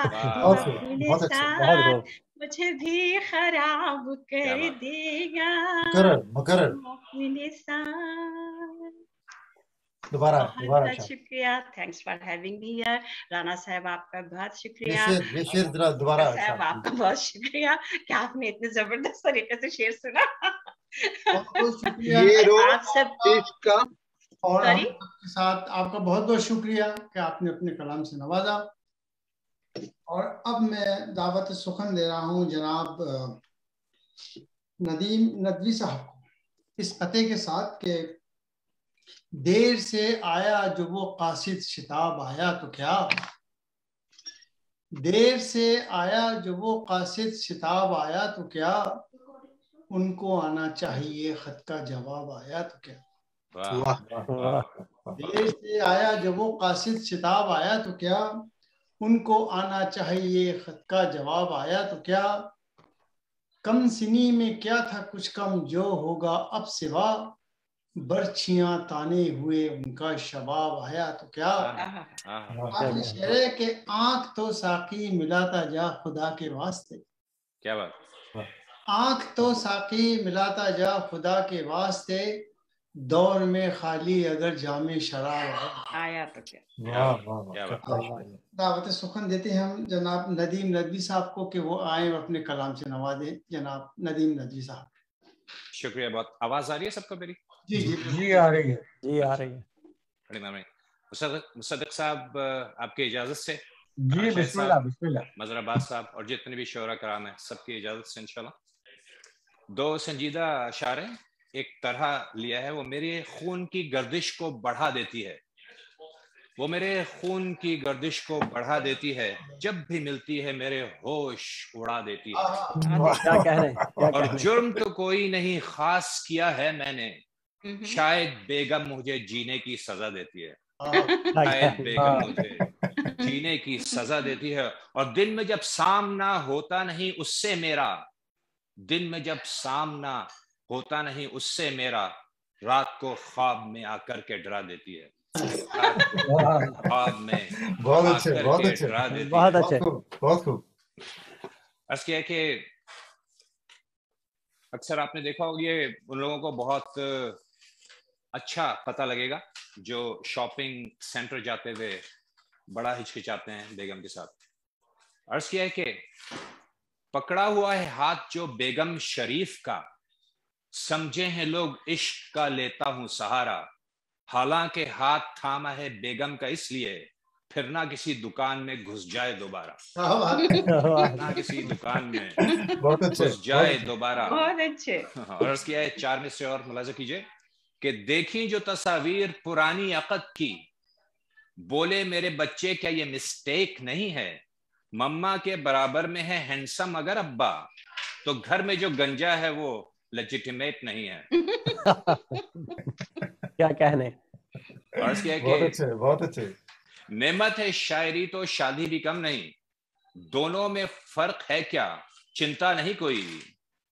तू अपने साथ मुझे भी खराब कर देगा, अपने साथ। दोबारा बहुत शुक्रिया, thanks for having me here. Rana साहब आपका बहुत शुक्रिया, दोबारा साहब आपका बहुत शुक्रिया कि आपने इतने जबरदस्त तरीके से शेर सुना। आप सब का और हम सबके साथ आपका बहुत बहुत शुक्रिया कि आपने अपने कलाम से नवाजा। और अब मैं दावत सुखन दे रहा हूँ जनाब नदीम नदवी साहब को, इस पते के साथ कि देर से आया जो वो कासिद शिताब आया तो क्या, देर से आया जो वो कासिद शिताब आया तो क्या, उनको आना चाहिए खत का जवाब आया तो क्या। देर से आया जब वो कासिद शिताब आया तो क्या, उनको आना चाहिए खत का जवाब आया तो क्या, कम सिनी में क्या था कुछ कम जो होगा अब सिवा, बर्छियां ताने हुए उनका शबाब आया तो क्या। आखिरी शेर है कि आंख तो साकी मिलाता जा खुदा के वास्ते, क्या बात, आंख तो साकी मिलाता जा खुदा के वास्ते, दौर में खाली अगर जामे शराब आया तो क्या। दावत सुखन देते हैं हम जनाब नदीम नदवी साहब को कि वो आए अपने कलाम से नवाजें। जनाब नदीम नदवी साहब। शुक्रिया बहुत। आवाज आ रही है सबको मेरी? जी जी जी आ रही है, जी आ रही है। मुसद्दक साहब आपकी इजाजत से, जी बिस्मिल्लाह बिस्मिल्लाह। मजहर अब्बास साहब और जितने भी शोरा कराम है सबकी इजाजत से इंशाल्लाह। 2 संजीदा अशारे एक तरह लिया है, वो मेरे खून की गर्दिश को बढ़ा देती है, वो मेरे खून की गर्दिश को बढ़ा देती है, जब भी मिलती है मेरे होश उड़ा देती है। क्या कह रहे हैं? और जुर्म तो कोई नहीं खास किया है मैंने, शायद बेगम मुझे जीने की सजा देती है। शायद बेगम मुझे जीने की सजा देती है। और दिन में जब सामना होता नहीं उससे मेरा, दिन में जब सामना होता नहीं उससे मेरा, रात को ख्वाब में आकर के डरा देती है। ख्वाब में बहुत अच्छे, बहुत अच्छे, बहुत अच्छे, बहुत खूब। अर्ज किया कि अक्सर आपने देखा होगा, ये उन लोगों को बहुत अच्छा पता लगेगा जो शॉपिंग सेंटर जाते हुए बड़ा हिचकिचाते हैं बेगम के साथ। अर्ज किया है कि पकड़ा हुआ है हाथ जो बेगम शरीफ का, समझे हैं लोग इश्क का लेता हूं सहारा, हालांकि हाथ थामा है बेगम का इसलिए, फिर ना किसी दुकान में घुस जाए दोबारा, ना किसी दुकान में घुस जाए दोबारा। बहुत अच्छे। और अर्ज किया है 4 में से और मुलाजा कीजिए कि देखी जो तस्वीर पुरानी अक़द की, बोले मेरे बच्चे क्या ये मिस्टेक नहीं है, मम्मा के बराबर में है हैंडसम अगर अब्बा, तो घर में जो गंजा है वो लेजिटिमेट नहीं है। क्या कहने। अर्ज किया बहुत अच्छे, बहुत अच्छे। नेमत है शायरी तो शादी भी कम नहीं, दोनों में फर्क है क्या चिंता नहीं कोई,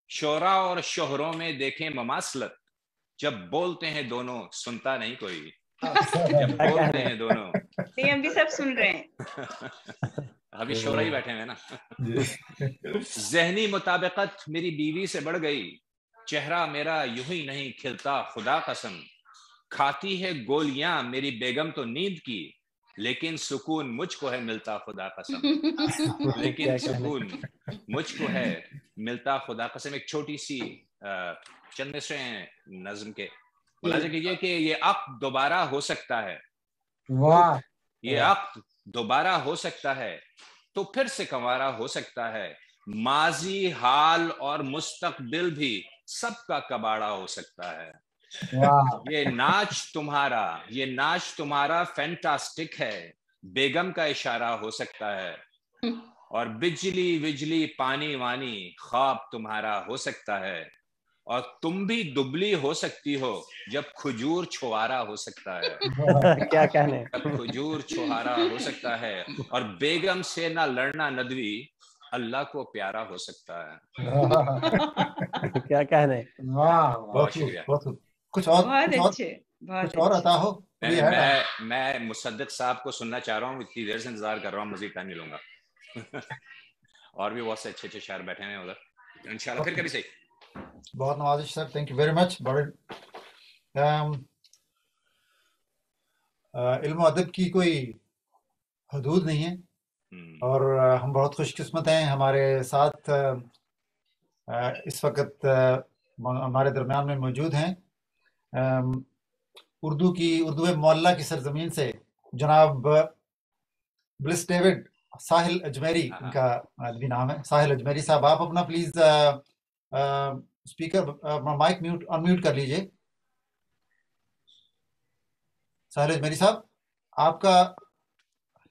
शोरा और शोहरों में देखें ममासलत, जब बोलते हैं दोनों सुनता नहीं कोई, जब बोलते हैं दोनों। हम भी सब सुन रहे हैं। अभी शोरा ही बैठे हैं ना। ज़हनी मुताबिकत मेरी बीवी से बढ़ गई, चेहरा मेरा यूं ही नहीं खिलता खुदा कसम, खाती है गोलियां मेरी बेगम तो नींद की, लेकिन सुकून मुझको है मिलता खुदा कसम, लेकिन सुकून मुझको है मिलता खुदा कसम। एक छोटी सी चंद मिसरे हैं नज्म के, मुलाज़ा कीजिए कि ये अक़्द दोबारा हो सकता है, वाह, ये अक़्द दोबारा हो सकता है, तो फिर से कंवारा हो सकता है, माजी हाल और मुस्तकबिल भी सबका कबाड़ा हो सकता है। ये नाच तुम्हारा फैंटास्टिक है, बेगम का इशारा हो सकता है, और बिजली बिजली पानी वानी ख्वाब तुम्हारा हो सकता है, और तुम भी दुबली हो सकती हो जब खजूर छुहारा हो सकता है। क्या कहने। जब खजूर छुहारा हो सकता है, और बेगम से ना लड़ना नदवी अल्लाह को प्यारा हो सकता है। क्या कहने। वाह, बहुत शुक्रिया। कुछ और, कुछ और अता हो। मैं मुसद्दिक साहब को सुनना चाह रहा हूँ, इतनी देर से इंतजार कर रहा हूँ, मजीद टाइम नहीं लूंगा। और भी बहुत से अच्छे अच्छे शायर बैठे हैं उधर, इंशाल्लाह फिर कभी सही। बहुत नवाजिश sir, thank you very much. बड़े इल्म अदब की कोई हदूद नहीं है, और हम बहुत खुशकिस्मत हैं, हमारे साथ इस वक्त हमारे दरमियान में मौजूद हैं उर्दू मोहल्ला की सरजमीन से जनाब ब्लिस डेविड साहिल अजमेरी, इनका अदबी नाम है, साहिल अजमेरी साहब, आप अपना प्लीज स्पीकर माइक अनम्यूट कर लीजिए। साहिल अजमेरी साहब आपका,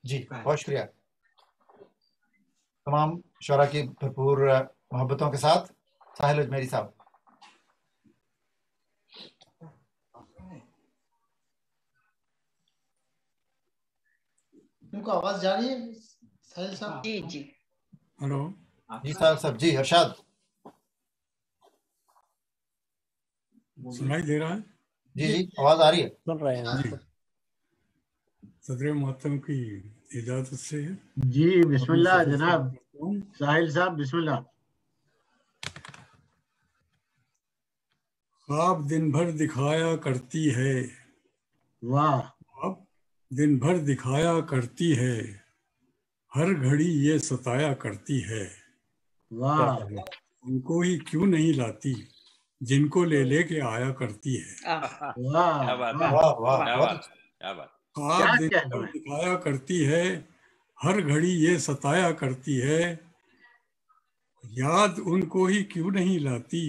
जी बहुत शुक्रिया। तमाम शोरा की भरपूर मोहब्बतों के साथ साहिल अजमेरी साहब। उनको आवाज जा रही है साहिल साहब? जी जी। हेलो जी साहिल साहब, जी अरशाद सुनाई दे रहा है? जी जी आवाज आ रही है, सुन रहे हैं। सदर मोहतरम की इजाजत से जी बिस्मिल्लाह जनाब साहिल साहब, बिस्मिल्लाह। ख्वाब दिन भर दिखाया करती है, वाह, ख्वाब दिन भर दिखाया करती है, हर घड़ी ये सताया करती है, वाह, उनको ही क्यों नहीं लाती जिनको ले लेके आया करती है। वाह, ख्वाब दिन भर दिखाया करती है, हर घड़ी ये सताया करती है, याद उनको ही क्यों नहीं लाती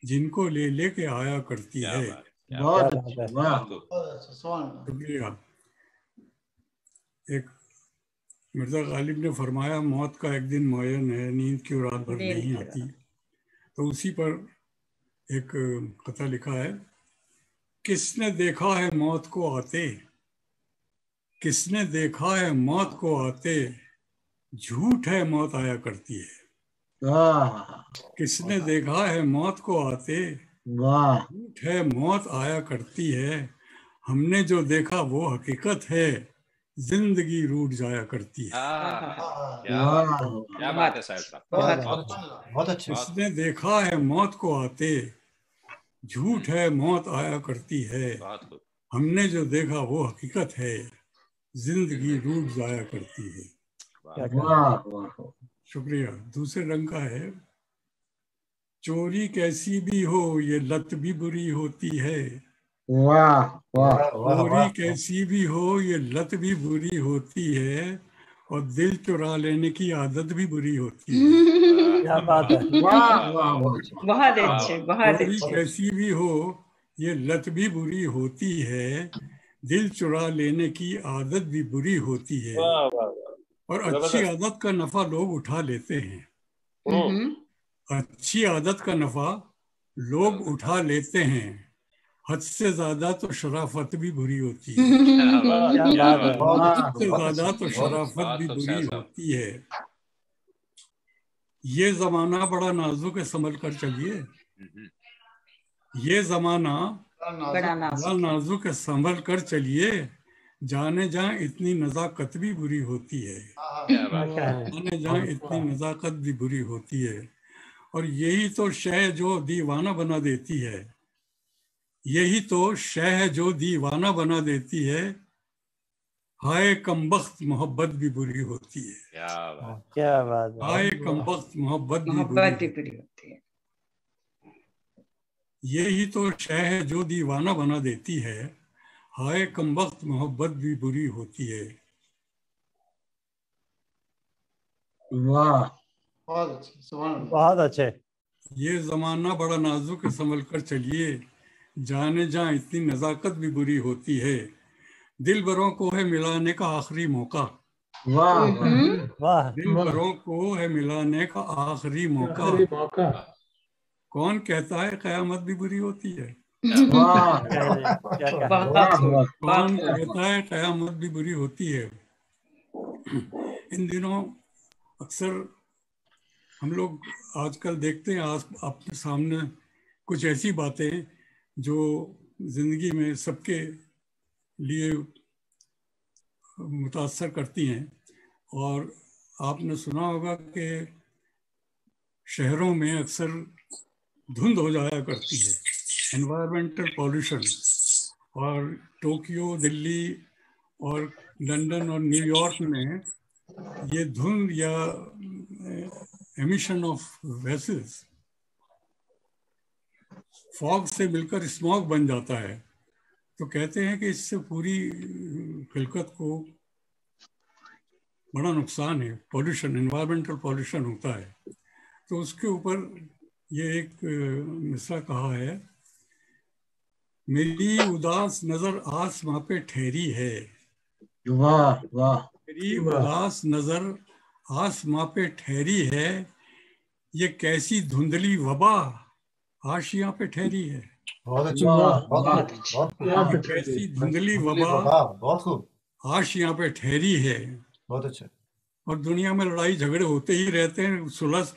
जिनको ले लेके आया करती है। बहुत अच्छा, वाह, शुक्रिया। एक मिर्जा गालिब ने फरमाया मौत का एक दिन मुअय्यन है, नींद की रात भर नहीं आती। तो उसी पर एक कथा लिखा है, किसने देखा है मौत को आते, किसने देखा है मौत को आते, झूठ है मौत आया करती है। किसने देखा है मौत को आते, झूठ है मौत आया करती है। हमने जो देखा वो हकीकत है, जिंदगी रूठ जाया करती है। क्या बात है साहब साहब, बहुत अच्छे। किसने देखा है मौत को आते, झूठ है मौत आया करती है। हमने जो देखा वो हकीकत है, जिंदगी रूठ जाया करती है। शुक्रिया। दूसरे रंग का है, चोरी कैसी भी हो ये लत भी बुरी होती है। चोरी कैसी भी हो ये लत भी बुरी होती है, और दिल चुरा लेने की आदत भी बुरी होती है। क्या बात है, बहुत अच्छे, बहुत चोरी अच्छे। कैसी भी हो ये लत भी बुरी होती है, दिल चुरा लेने की आदत भी बुरी होती है, और अच्छी आदत का नफा लोग उठा लेते हैं। अच्छी आदत का नफा लोग उठा लेते हैं, हद से ज्यादा तो शराफत भी बुरी होती है। हद से ज्यादा तो शराफत भी बुरी होती है। ये जमाना बड़ा नाजुक है, संभल कर चलिए। ये जमाना बड़ा नाजुक है, संभल कर चलिए। जाने जहाँ इतनी नजाकत भी बुरी होती है, जाने जहाँ इतनी नजाकत भी बुरी होती है। और यही तो शय जो दीवाना बना देती है, यही तो शय है जो दीवाना बना देती है। हाय कमबख्त मोहब्बत भी बुरी होती है। क्या बात है। हाय कमबख्त मोहब्बत भी बुरी होती है। यही तो शय है जो दीवाना बना देती है। हाय कमबख्त मोहब्बत भी बुरी होती है। वाह, बहुत अच्छे। ये जमाना बड़ा नाजुक है, संभल कर चलिए। जाने जहाँ इतनी नजाकत भी बुरी होती है। दिल बरों को है मिलाने का आखिरी मौका। वाह वाह। दिल बरों को है मिलाने का आखिरी मौका। कौन कहता है कयामत भी बुरी होती है? कौन कहता है कयामत भी बुरी होती है? इन दिनों अक्सर हम लोग आजकल देखते हैं अपने सामने कुछ ऐसी बातें जो जिंदगी में सबके लिए मुतासर करती हैं। और आपने सुना होगा कि शहरों में अक्सर धुंध हो जाया करती है, एनवायरमेंटल पॉल्यूशन। और टोक्यो, दिल्ली और लंदन और न्यूयॉर्क में ये धुंध या एमिशन ऑफ वेसल्स फॉग से मिलकर स्मॉग बन जाता है। तो कहते हैं कि इससे पूरी खिलकत को बड़ा नुकसान है। पॉल्यूशन, एनवायरमेंटल पॉल्यूशन होता है। तो उसके ऊपर ये एक मिसरा कहा है, मेरी उदास नजर आसमां पे ठहरी है। वाह वाह। मेरी उदास नजर आसमां पे ठहरी है, ये कैसी धुंधली वबा आशियां पे ठहरी है। बहुत अच्छी, कैसी धुंधली वबा बहुत खूब, आशियां पे ठहरी है। बहुत अच्छा। और दुनिया में लड़ाई झगड़े होते ही रहते हैं। सुलह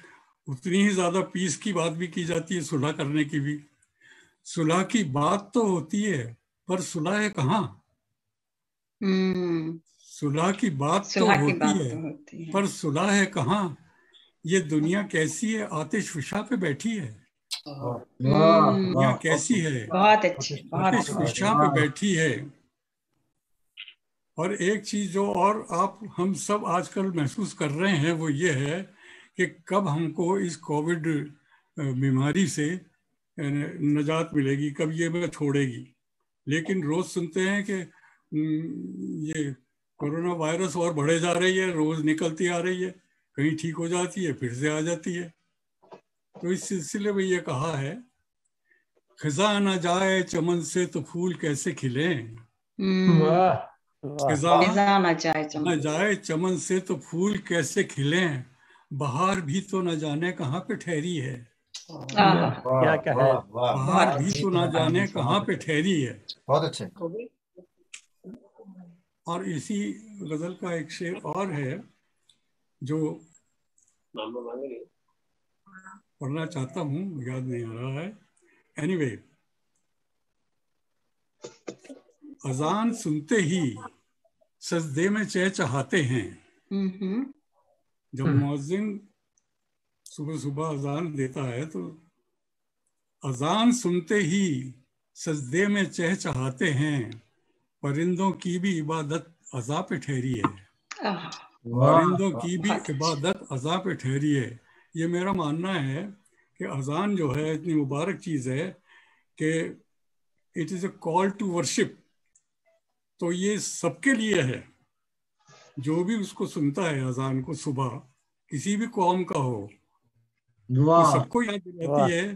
उतनी ही ज्यादा पीस की बात भी की जाती है, सुलह करने की भी। सुलह की बात तो होती है, पर सुलह है कहाँ? सुलह की बात तो होती है, पर सुलह है कहाँ? ये दुनिया कैसी है, आतिश फिशा पे बैठी है। दुनिया कैसी है, आतिश फिशा पे बैठी है। और एक चीज जो और आप हम सब आजकल महसूस कर रहे हैं वो ये है कि कब हमको इस कोविड बीमारी से निजात मिलेगी, कब ये मैं छोड़ेगी। लेकिन रोज सुनते हैं कि ये कोरोना वायरस और बढ़े जा रही है, रोज निकलती आ रही है, कहीं ठीक हो जाती है फिर से आ जाती है। तो इस सिलसिले में ये कहा है, खिजा न जाए चमन से तो फूल कैसे खिले। खिज़ां न जाए चमन से तो फूल कैसे खिले, बहार भी तो न जाने कहाँ पे ठहरी है। क्या कहे, बहार भी तो न जाने कहाँ पे ठहरी है। बहुत अच्छे। और इसी गजल का एक शेर और है जो पढ़ना चाहता हूँ, याद नहीं आ रहा है। एनीवे, अजान सुनते ही सजदे में चहचहाते हैं। जब मुअज्जिन सुबह सुबह अजान देता है तो अजान सुनते ही सजदे में चहचहाते हैं, परिंदों की भी इबादत अज़ा पे ठहरी है। परिंदों की भी इबादत अज़ा पे ठहरी है। ये मेरा मानना है कि अजान जो है इतनी मुबारक चीज़ है कि it is a call to worship. तो ये सबके लिए है, जो भी उसको सुनता है अजान को सुबह, किसी भी कौम का हो, तो सबको याद दिलाती है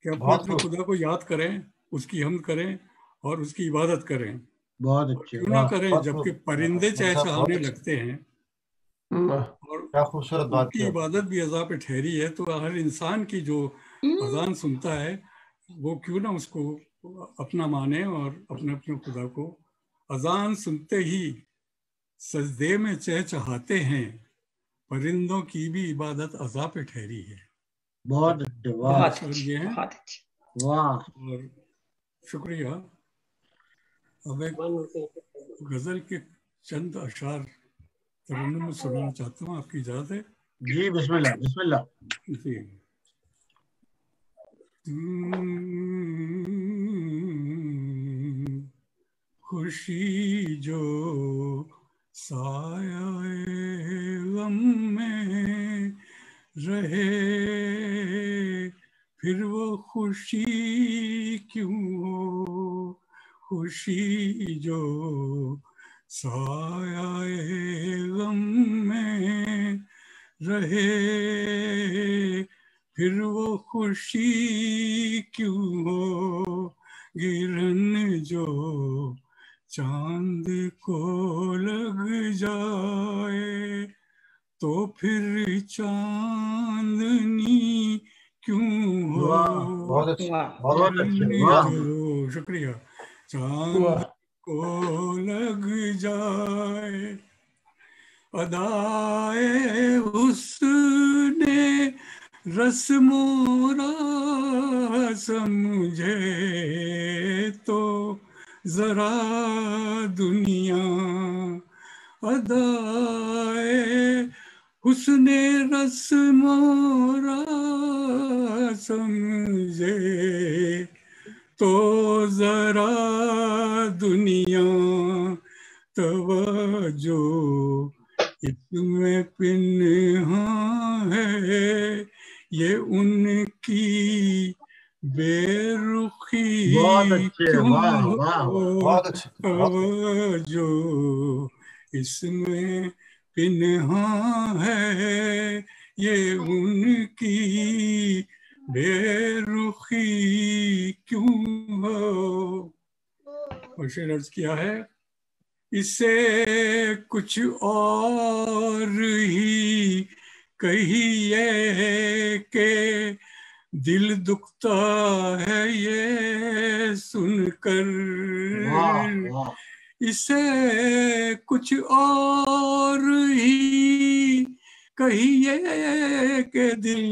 कि अपने अपने खुदा को याद करें, उसकी हमद करें और उसकी इबादत करें। बहुत अच्छे। क्यों ना करें, जबकि परिंदे चहचहाने लगते हैं और क्या खूबसूरत बात की इबादत भी अज़ा पे ठहरी है। तो हर इंसान की जो अजान सुनता है वो क्यों ना उसको अपना माने और अपने अपने खुदा को। अजान सुनते ही सजदे में चहचहाते हैं, परिंदों की भी इबादत अज़ा पे ठहरी है। बहुत अच्छे, ये है। वाह, और शुक्रिया। अब एक गजल के चंद अशार तरन्नुम सुनाना चाहता हूँ, आपकी इजाजत है? जी बिस्मिल्लाह बिस्मिल्लाह। जी। खुशी जो साये गम में रहे, फिर वो खुशी क्यों हो। खुशी जो साये गम में रहे, फिर वो खुशी क्यों हो। गिरन जो चांद को लग जाए, तो फिर चांदनी क्यों हो। बहुत अच्छे, बहुत अच्छे। जो शुक्रिया चांद को लग जाए, अदाए हुस्ने रस्मों समझे तो जरा दुनिया। अदाए हुस्ने रस्मों समझे तो जरा दुनिया। तवज्जो इसमें पिन्हां है, ये उनकी बेरुखी क्यों हो। तवज्जो इसमें पिन्हां है, ये उनकी बेरुखी क्यों हो। और शेर अर्ज किया है, इससे कुछ और ही कहिए के दिल दुखता है ये सुनकर। इससे कुछ और ही कहिए के दिल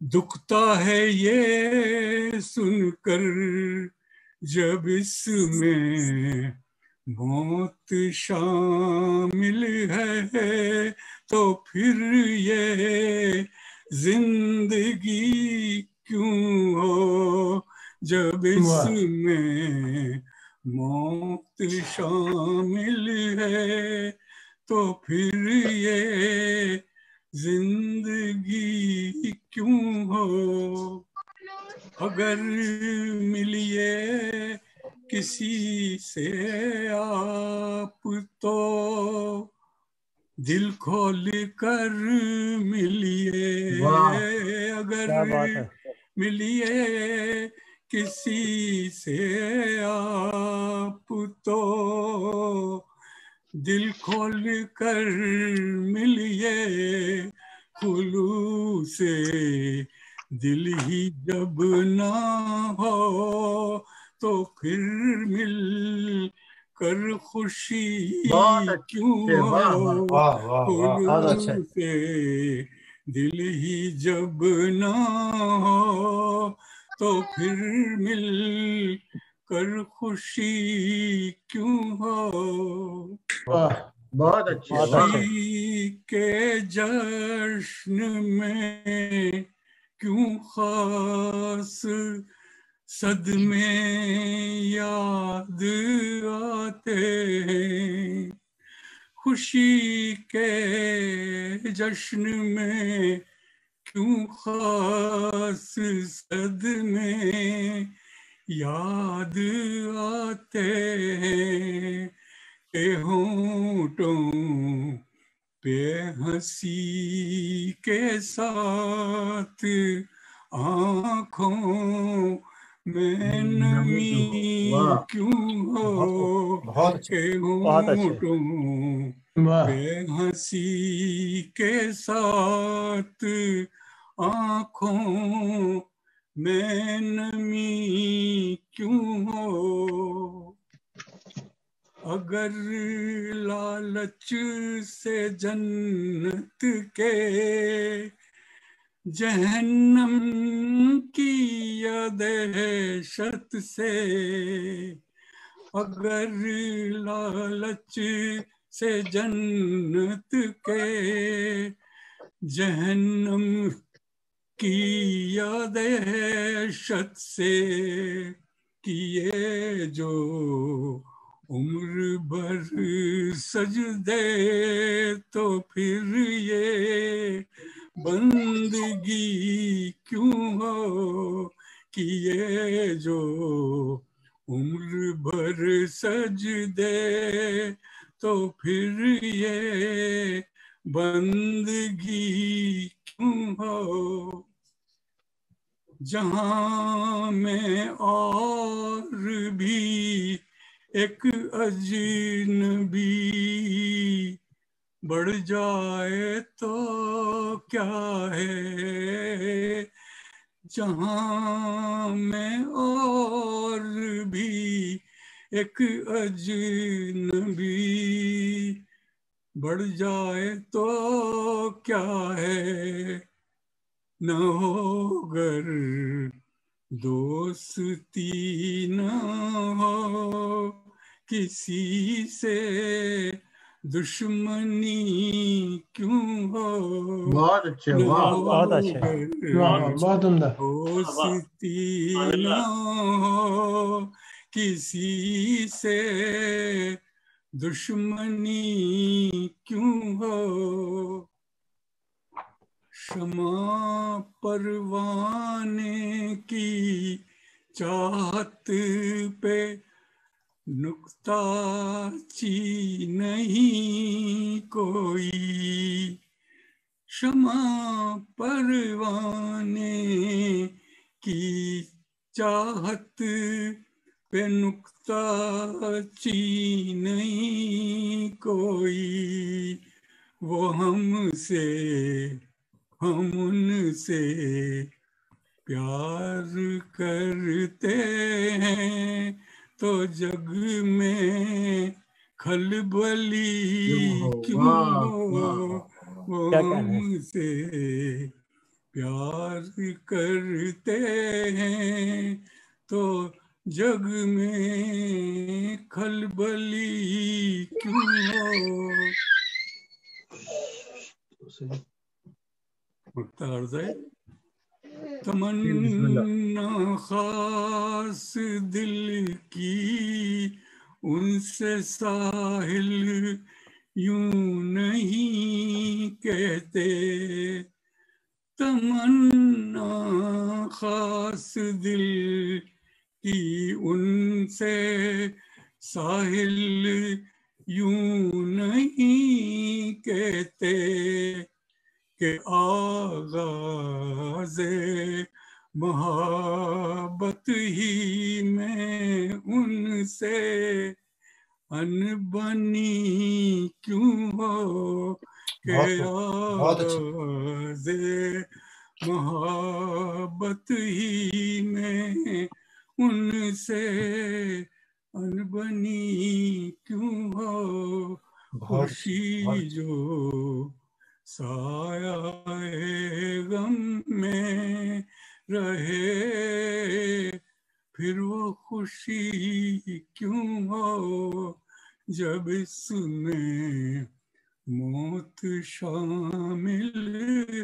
दुखता है ये सुनकर। जब इसमें मौत शामिल है, तो फिर ये जिंदगी क्यों हो। जब इसमें मौत शामिल है, तो फिर ये जिंदगी क्यों हो। अगर मिलिए किसी से आप तो दिल खोल कर मिलिए। अगर मिलिए किसी से आप तो दिल खोल कर मिलिए, खुलूस से दिल ही जब ना हो तो फिर मिल कर खुशी क्यों हो, खुलूस से दिल ही जब ना हो तो फिर मिल कर खुशी क्यों हो। बहुत अच्छे। खुशी के जश्न में क्यों खास सदमे याद आते हैं, खुशी के जश्न में क्यों खास सदमे याद आते हैं, के होंठों पे हंसी के साथ आँखों में नमी क्यों हो, के होंठों पे हंसी के साथ आँखों में नमी क्यों हो। अगर लालच से जन्नत के जहन्नम की या दहशत से, अगर लालच से जन्नत के जहन्नम की या दहशत से किए जो उम्र भर सजदे तो फिर ये बंदगी क्यों हो, किए जो उम्र भर सजदे तो फिर ये बंदगी क्यों हो। जहाँ में और भी एक अजनबी बढ़ जाए तो क्या है, जहाँ में और भी एक अजनबी बढ़ जाए तो क्या है, न हो गर दोस्ती न हो किसी से दुश्मनी क्यों हो। बहुत अच्छे, बहुत अच्छे, बहुत उम्दा। दोस्ती न हो किसी से दुश्मनी क्यों हो। शमा परवाने की चाहत पे नुक्ता ची नहीं कोई, शमा परवाने की चाहत पे नुक्ता ची नहीं कोई, वो हमसे हम उनसे प्यार करते हैं तो जग में खलबली क्यों हो, वो हमसे प्यार करते हैं तो जग में खलबली क्यों हो। तमन्ना खास दिल की उनसे साहिल यूं नहीं कहते, तमन्ना खास दिल की उनसे साहिल यूं नहीं कहते कि आगाज़े मोहब्बत ही में उनसे अनबनी क्यों हो के आज़े मोहब्बत ही में उनसे अनबनी क्यों हो खुशी जो साया गम में रहे फिर वो खुशी क्यों हो जब इसमें मौत शामिल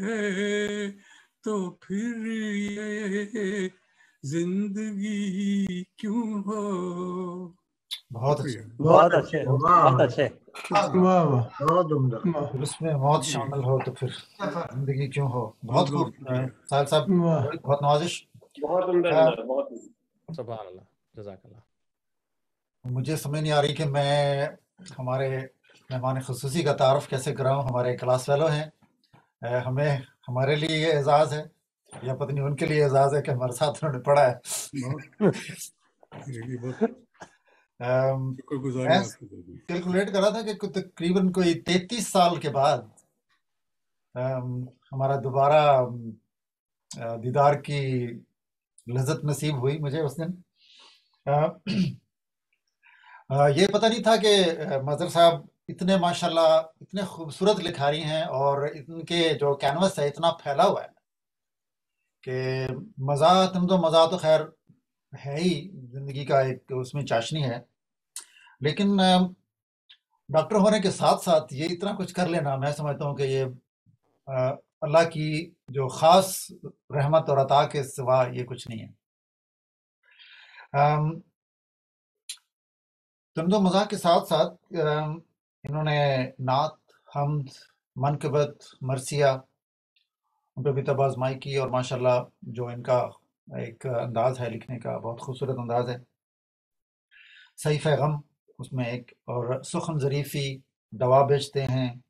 है तो फिर ये जिंदगी क्यों हो। बहुत अच्छे, बहुत अच्छे, बहुत अच्छे। वाह वाह, बहुत उम्दा। फिर उसमें मौत शामिल हो तो फिर जिंदगी क्यों हो। बहुत खूब साहिल साहब, बहुत नवाजिश, बहुत उम्दा जनाब, बहुत सुभान अल्लाह, जज़ाकल्लाह। मुझे समझ नहीं आ रही कि मैं हमारे मेहमान खुसूसी का तारुफ कैसे कराऊं। हमारे क्लास फेलो हैं, हमें हमारे लिए ये एजाज़ है या पता नहीं उनके लिए एजाज़ है कि हमारे साथ उन्होंने पढ़ा है। मैं कैलकुलेट करा था कि तकरीबन कोई 33 साल के बाद हमारा दोबारा दीदार की लज्जत नसीब हुई मुझे उस दिन। ये पता नहीं था कि मज़हर साहब इतने माशाल्लाह इतने खूबसूरत लिखारी हैं और इनके जो कैनवस है इतना फैला हुआ है कि मज़ा तो खैर है ही, ज़िंदगी का एक उसमें चाशनी है, लेकिन डॉक्टर होने के साथ साथ ये इतना कुछ कर लेना, मैं समझता हूँ कि ये अल्लाह की जो ख़ास रहमत और अता के सिवा ये कुछ नहीं है। तंदो मज़ा के साथ साथ इन्होंने नात, हम्द, मनकबत, मरसिया उन पर भी तब आजमाई की और माशाल्लाह जो इनका एक अंदाज़ है लिखने का, बहुत खूबसूरत अंदाज़ है। सहीफ़ गम उसमें एक, और सुखन ज़रीफ़ी, दवा बेचते हैं।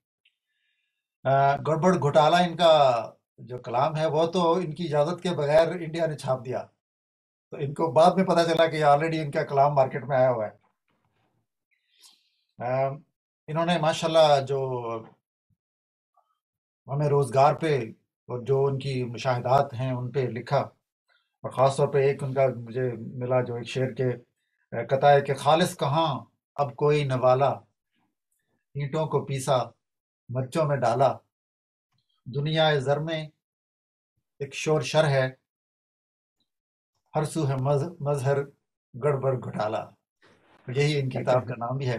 गड़बड़ घोटाला इनका जो कलाम है वो तो इनकी इजाज़त के बगैर इंडिया ने छाप दिया, तो इनको बाद में पता चला कि ऑलरेडी इनका कलाम मार्केट में आया हुआ है। इन्होंने माशाल्लाह जो हमें रोज़गार पे और जो उनकी मुशाहिदात हैं उन पे लिखा, और ख़ास तौर पे एक उनका मुझे मिला जो एक शेर के कता है कि खालिस कहाँ अब कोई नवाला, ईंटों को पीसा मर्चों में डाला, दुनिया ज़र में एक शोर शर है, हर सू है मजहर गड़बड़ घोटाला। यही इन किताब का नाम भी है।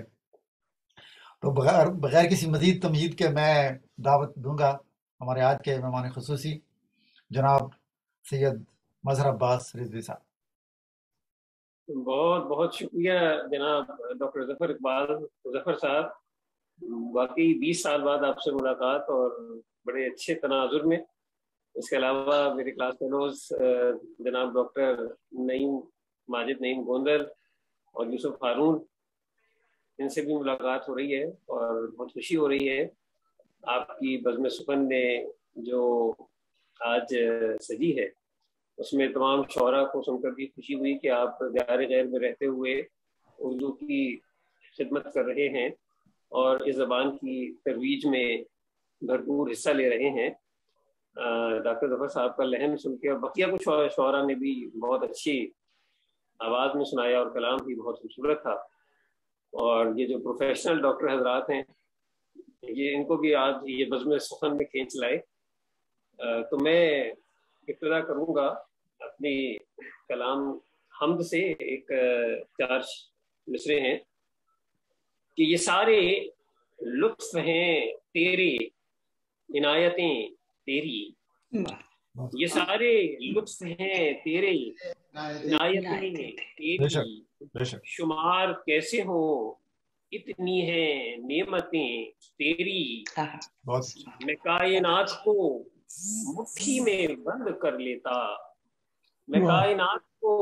तो बगैर किसी मजीद तमहीद के मैं दावत दूंगा हमारे आज के मेहमान खुसूसी जनाब सैयद मजहर अब्बास रिजवी साहब। बहुत बहुत शुक्रिया जनाब डॉक्टर जफर इकबाल जफर साहब, वाकई 20 साल बाद आपसे मुलाकात और बड़े अच्छे तनाजुर में। इसके अलावा मेरे क्लास फेलोज जनाब डॉक्टर माजिद नईम गोंदर और यूसुफ हारून, इनसे भी मुलाकात हो रही है और बहुत खुशी हो रही है। आपकी बज़्म सुखन में जो आज सजी है उसमें तमाम शोरा को सुनकर भी खुशी हुई कि आप दियार गैर में रहते हुए उर्दू की खिदमत कर रहे हैं और इस ज़बान की तरोीज में भरपूर हिस्सा ले रहे हैं। डॉक्टर जफर साहब का लहन सुन के और बकिया कुछ शोरा ने भी बहुत अच्छी आवाज़ में सुनाया और कलाम भी बहुत खूबसूरत था। और ये जो प्रोफेशनल डॉक्टर हजरात हैं ये इनको भी आज ये बज़्म सुखन में खींच लाए। तो मैं इब्तिदा करूँगा अपनी कलाम हम्द से। एक 4 मिसरे हैं कि ये सारे लुत्फ हैं तेरे, इनायतें तेरी, ये सारे लुत्फ हैं तेरे, इनायतें तेरी, शुमार कैसे हो इतनी है नेमतें तेरी। मैं कायनात को मुट्ठी में बंद कर लेता, मैं कायनात को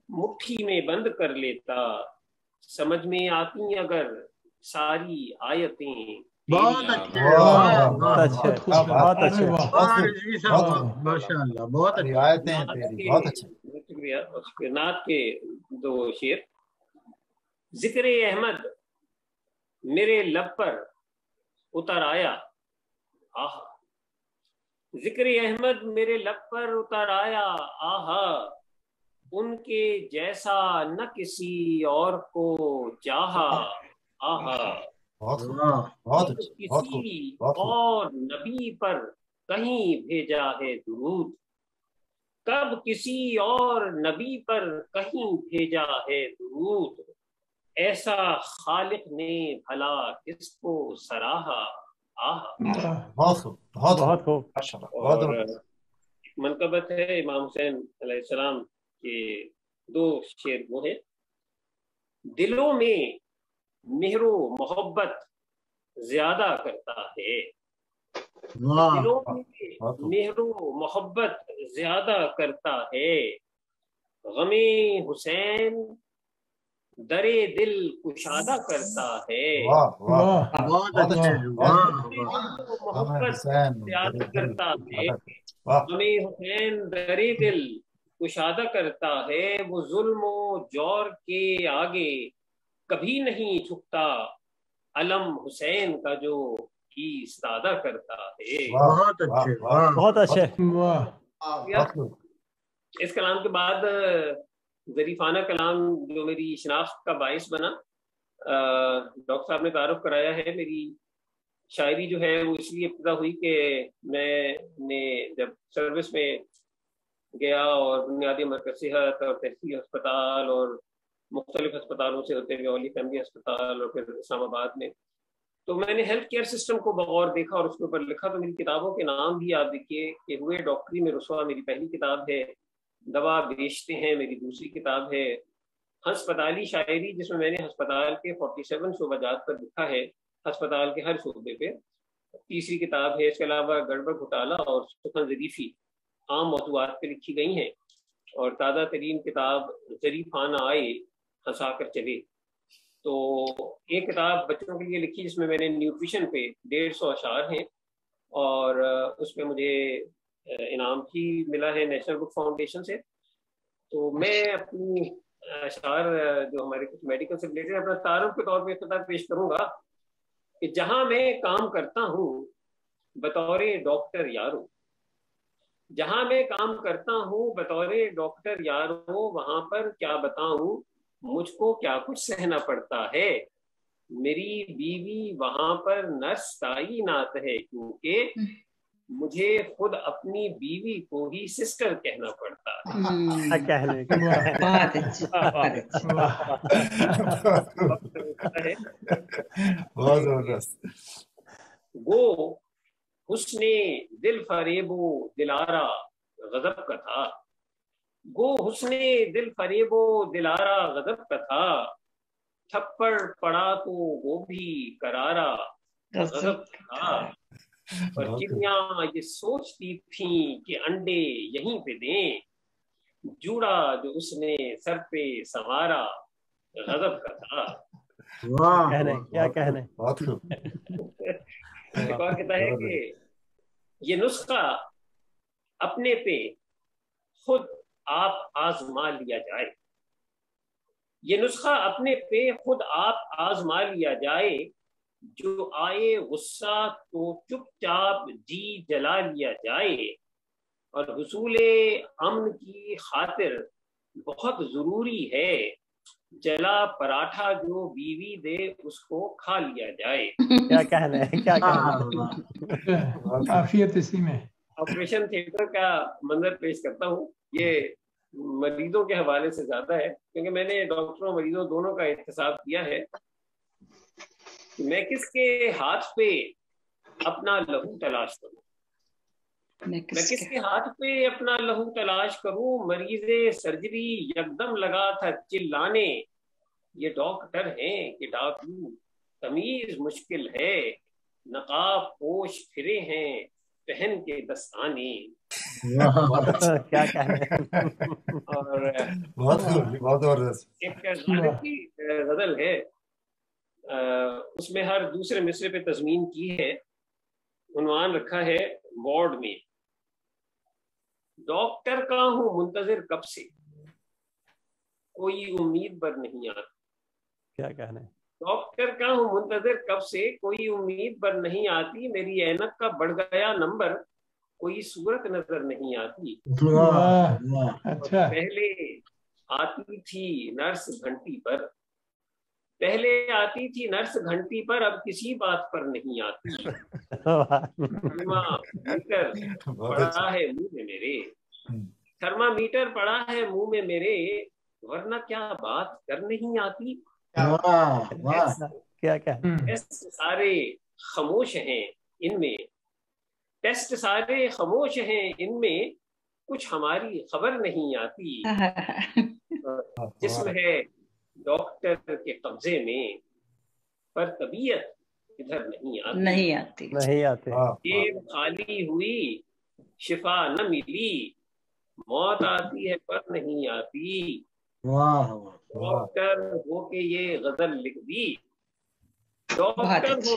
मुट्ठी में बंद कर लेता, समझ में आती अगर सारी आयतें बहुत अच्छे, बहुत अच्छे, बहुत अच्छे। माशाअल्लाह, बहुत अच्छे। रिवायतें तेरी बहुत अच्छे। शुक्रिया। नात के दो शेर। जिक्र अहमद मेरे लब पर उतर आया, आहा। जिक्र अहमद मेरे लब पर उतर आया, आहा। उनके जैसा न किसी और को चाहा, आहा। किसी और नबी पर कहीं भेजा है दुरूद, कब किसी और नबी पर कहीं भेजा है दुरूद। ऐसा खालिक ने भला किसको सराहा, आहा। बहुत खूब, बहुत खूब। और मनकबत है इमाम हुसैन अलैहिस्सलाम के दो शेर वो है। दिलों में मेहरो मोहब्बत ज्यादा करता है, दिलों में मेहरो मोहब्बत ज्यादा करता है। गमे हुसैन दरे दिल कुशादा करता है, मोहब्बत ज्यादा करता है। गमे हुसैन दरे दिल कुशादा करता है। वो जुल्म जौर के आगे कभी नहीं झुकता, अलम हुसैन का जो इस्तादा करता है। बहुत अच्छे, बहुत अच्छे। इस कलाम के बाद ज़रीफाना कलाम जो मेरी शनाख्त का बाइस बना, डॉक्टर साहब ने तारुफ कराया है। मेरी शायरी जो है वो इसलिए इब्तिदा हुई कि मैंने जब सर्विस में गया और बुनियादी मरकज़ सेहत और तहसील अस्पताल और मुख्तलिफ अस्पतालों से होते हुए ओली फैमिली अस्पताल और फिर इस्लामाबाद में, तो मैंने हेल्थ केयर सिस्टम को बगौर देखा और उसके ऊपर लिखा। तो मेरी किताबों के नाम भी आप देखिए कि हुए डॉक्टरी में रुसवा मेरी पहली किताब है, दवा बेचते हैं मेरी दूसरी किताब है, हस्पताली शायरी जिसमें मैंने हस्पताल के 47 शोबाजात पर लिखा है, हस्पताल के हर शोबे पे, तीसरी किताब है। इसके अलावा गड़बड़ घोटाला और सुखन ज़रीफ़ी आम मौज़ूआत पे लिखी गई हैं। और ताज़ा तरीन किताब ज़रीफ़ाना आए हंसा कर चले, तो एक किताब बच्चों के लिए लिखी जिसमें मैंने न्यूट्रिशन पे 150 अशार हैं और उस पर मुझे इनाम भी मिला है नेशनल बुक फाउंडेशन से। तो मैं अपनी अशार जो हमारे कुछ मेडिकल से रिलेटेड अपना तारुफ के तौर पे इख्तितार पेश करूंगा कि जहां मैं काम करता हूँ बतौर डॉक्टर यारो, जहां मैं काम करता हूँ बतौर डॉक्टर यारो, वहां पर क्या बताऊं मुझको क्या कुछ सहना पड़ता है। मेरी बीवी वहां पर नर्स तैनात है क्योंकि मुझे खुद अपनी बीवी को ही सिस्टर कहना पड़ता है। बहुत जबरदस्त। वो हुस्ने दिल फरेबो दिलारा गजब का था, गो हुस्ने दिल फरेबो दिलारा गजब का था, थप्पड़ पड़ा तो वो भी करारा गजब का था। और चिड़ियां ये सोचती थी कि अंडे यहीं पे दें, जूड़ा जो उसने सर पे संवारा गजब का था। क्या कहने। एक और कहता है कि ये नुस्खा अपने पे खुद आप आजमा लिया जाए, ये नुस्खा अपने पे खुद आप आजमा लिया जाए, जो आए गुस्सा तो चुपचाप जी जला लिया जाए, और हुसूले अमन की खातिर बहुत जरूरी है, जला पराठा जो बीवी दे उसको खा लिया जाए। क्या कहना है, क्या कहना। काफियत इसी में। ऑपरेशन थिएटर का मंजर पेश करता हूँ, ये मरीजों के हवाले से ज्यादा है क्योंकि मैंने डॉक्टरों मरीजों दोनों का एहतसाब किया है। मैं किसके हाथ पे अपना लहू तलाश करूं, मैं किसके हाथ पे अपना लहू तलाश करूं, मरीजे सर्जरी यकदम लगा था चिल्लाने, ये डॉक्टर हैं कि डाकू तमीज मुश्किल है, नकाब पोश फिरे हैं पहन के दस्ताने। क्या कहने। और बहुत जबरदस्त। एक गाने की गजल है, उसमें हर दूसरे मिसरे पे तज़मीन की है, उन्वान रखा है वार्ड में। डॉक्टर का हूँ मुंतजिर कब से, कोई उम्मीद पर नहीं आती। क्या कहना है? डॉक्टर का हूँ मुंतजिर कब से, कोई उम्मीद पर नहीं आती। मेरी ऐनक का बढ़ गया नंबर, कोई सूरत नजर नहीं आती। अच्छा। पहले आती थी नर्स घंटी पर, पहले आती थी नर्स घंटी पर, अब किसी बात पर नहीं आती। थर्मामीटर पड़ा है मुंह में मेरे, थर्मामीटर पड़ा है मुंह में मेरे, वरना क्या बात कर नहीं आती। क्या टेस्ट सारे खामोश हैं इनमें, टेस्ट सारे खामोश हैं इनमें, कुछ हमारी खबर नहीं आती। जिस्म है डॉक्टर के कब्जे में, पर तबीयत इधर नहीं आती। नहीं आते। जेब खाली हुई शिफा न मिली, मौत आती है पर नहीं आती। डॉक्टर हो के ये गजल लिख दी, डॉक्टर हो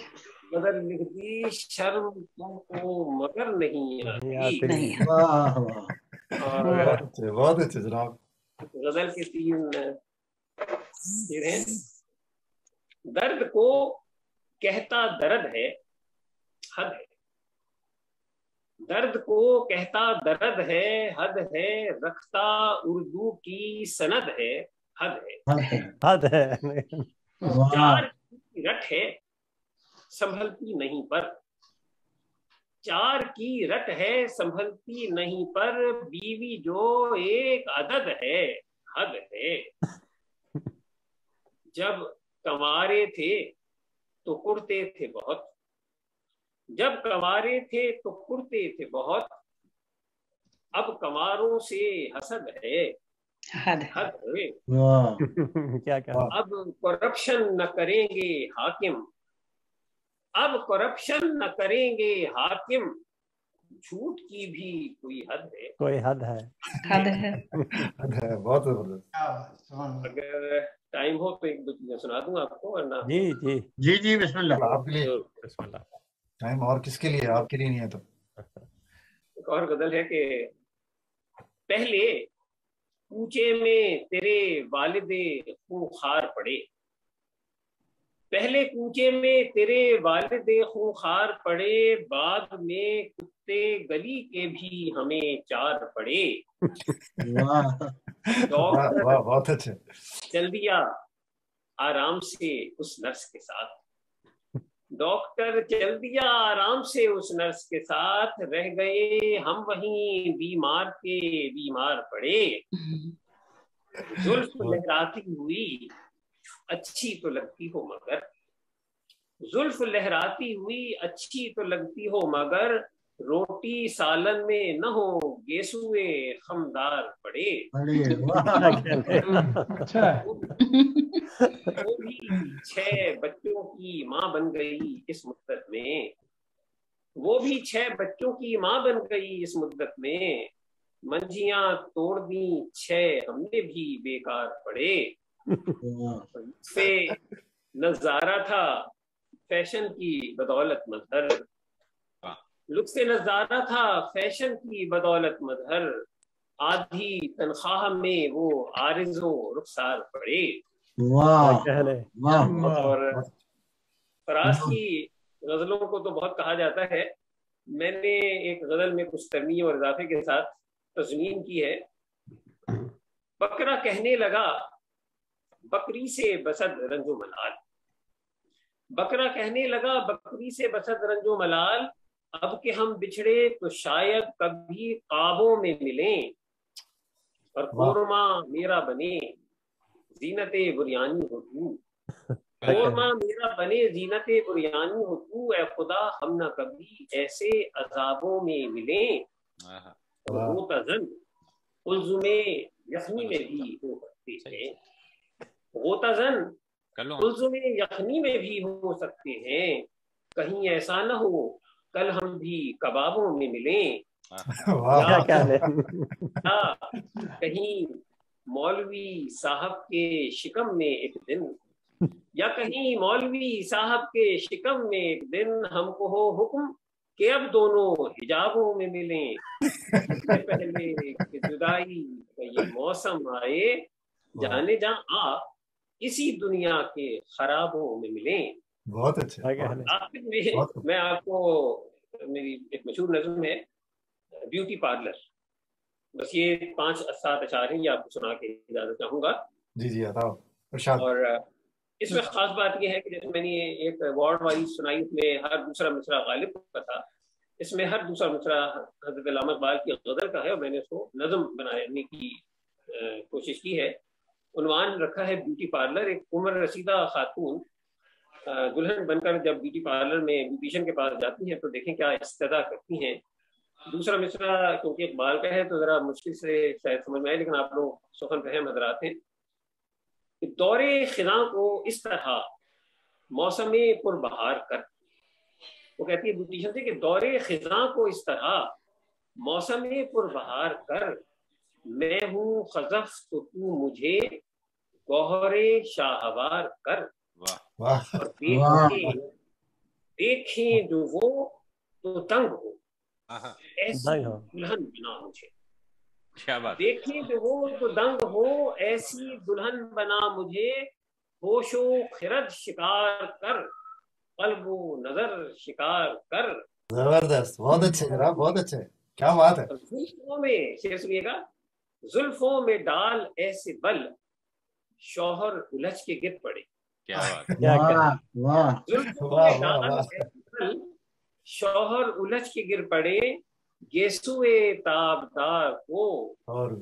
गजल लिख दी, शर्म तुमको मगर नहीं आती। बहुत अच्छे जनाब। गजल के तीन शेर हैं। दर्द को कहता दर्द है, हद है। दर्द को कहता दर्द है, हद है। रखता उर्दू की सनद है, हद है। हद है। चार की रट है, संभलती नहीं पर। चार की रट है, संभलती नहीं पर। बीवी जो एक अदद है, हद है। जब कंवारे थे तो कुर्ते थे बहुत, जब कंवारे थे तो कुर्ते थे बहुत। अब कंवारों से हसद है, हद है। क्या अब करप्शन न करेंगे हाकिम, अब करप्शन न करेंगे हाकिम। झूठ की भी कोई हद है, कोई हद है। हद है। हद है। बहुत जबरदस्त। अगर टाइम हो तो एक दो चीजें सुना दूंगा आपको, वरना जी जी जी जी बिस्मिल्लाह। आपके लिए टाइम, और किसके लिए? आपके लिए नहीं है तो। एक और गजल है कि पहले कूचे में तेरे वालिदे खूंखार पड़े, पहले कूचे में तेरे वालिदे खूंखार पड़े। बाद में कुत्ते गली के भी हमें चार पड़े। डॉक्टर बहुत अच्छे। चल दिया आराम से उस नर्स के साथ, डॉक्टर चल दिया आराम से उस नर्स के साथ। रह गए हम वहीं बीमार के बीमार पड़े। जुल्फ लहराती हुई अच्छी तो लगती हो मगर, जुल्फ लहराती हुई अच्छी तो लगती हो मगर। रोटी सालन में न हो गेसुए खमदार पड़े। अच्छा। वो भी 6 बच्चों की माँ बन गई इस मुद्दत में, वो भी 6 बच्चों की माँ बन गई इस मुद्दत में। मंजियां तोड़ दी 6 हमने भी बेकार पड़े। पे नजारा था फैशन की बदौलत मजहर, लुत्फ़े नजारा था फैशन की बदौलत मजहर। आधी तनख्वाह में वो आरिज़ो रुखसार पड़े। और फराज की गजलों को तो बहुत कहा जाता है। मैंने एक गजल में कुछ तरमीम और इजाफे के साथ तज़मीन की है। बकरा कहने लगा बकरी से बसद रंजो मलाल, बकरा कहने लगा बकरी से बसद रंजो मलाल। अब के हम बिछड़े तो शायद कभी ख्वाबों में मिलें, और कोरमा मेरा बने जीनते बुरियानी हो तू, कोरमा मेरा बने जीनते बुरियानी हो तू। ऐ खुदा हम न कभी ऐसे अजाबों में मिलें, गोतज़न उल्ज़ुमे यखनी में भी हो सकते हैं, गोतज़न उल्ज़ुमे यखनी में भी हो सकते हैं। कहीं ऐसा न हो कल हम भी कबाबों में मिलें, कहीं मौलवी साहब के शिकम में एक दिन या कहीं मौलवी साहब के शिकम में एक दिन हमको हो हुक्म कि अब दोनों हिजाबों में मिलें, इससे पहले कि जुदाई का ये मौसम आए, जाने जा आ इसी दुनिया के खराबों में मिलें। बहुत अच्छा। आखिर में मैं आपको, मेरी एक मशहूर नज़्म है ब्यूटी पार्लर, बस ये 5-7 अशार हैं, ये आपको सुना के इजाजत चाहूंगा। जी जी बताओ। और इसमें खास बात ये है कि जैसे मैंने एक वार्ड वाइज सुनाई, उसमें हर दूसरा मिसरा गालिब का था, इसमें हर दूसरा मिसरा हजरत अल्लामा इकबाल की गजल का है और मैंने उसको नज़म बनाने की कोशिश की है। उन्वान रखा है ब्यूटी पार्लर। एक उम्र रसीदा खातून दुल्हन बनकर जब ब्यूटी पार्लर में ब्यूटिशियन के पास जाती हैं तो देखें क्या इस्तदा करती हैं। दूसरा मिसरा क्योंकि इकबाल का है तो जरा मुश्किल से शायद समझ में आए, लेकिन आप लोग सुखन फहम नजर आते हैं। दौरे खिज़ा को इस तरह मौसम पुरबहार कर, वो कहती है ब्यूटिशियन से कि दौरे खिज़ा को इस तरह मौसम पुरबहार कर, मैं हूँ खजफ तो तू मुझे गौहरे शाहवार कर। और देखें जो वो तो तंग हो, ऐसी दुल्हन बना मुझे। क्या बात। देखें जो वो तो दंग हो, ऐसी दुल्हन बना मुझे, होशो खिरद शिकार कर, कल्बो नजर शिकार कर। जबरदस्त, बहुत अच्छे जनाब, बहुत अच्छे, क्या बात है। जुल्फों में, शेर सुनिएगा, जुल्फों में डाल ऐसे बल, शौहर उलझ के गिर पड़े। क्या बात। जुल्फों में डाल ऐसे बल, शौहर उलझ के गिर पड़े, गेसुए ताबदार को और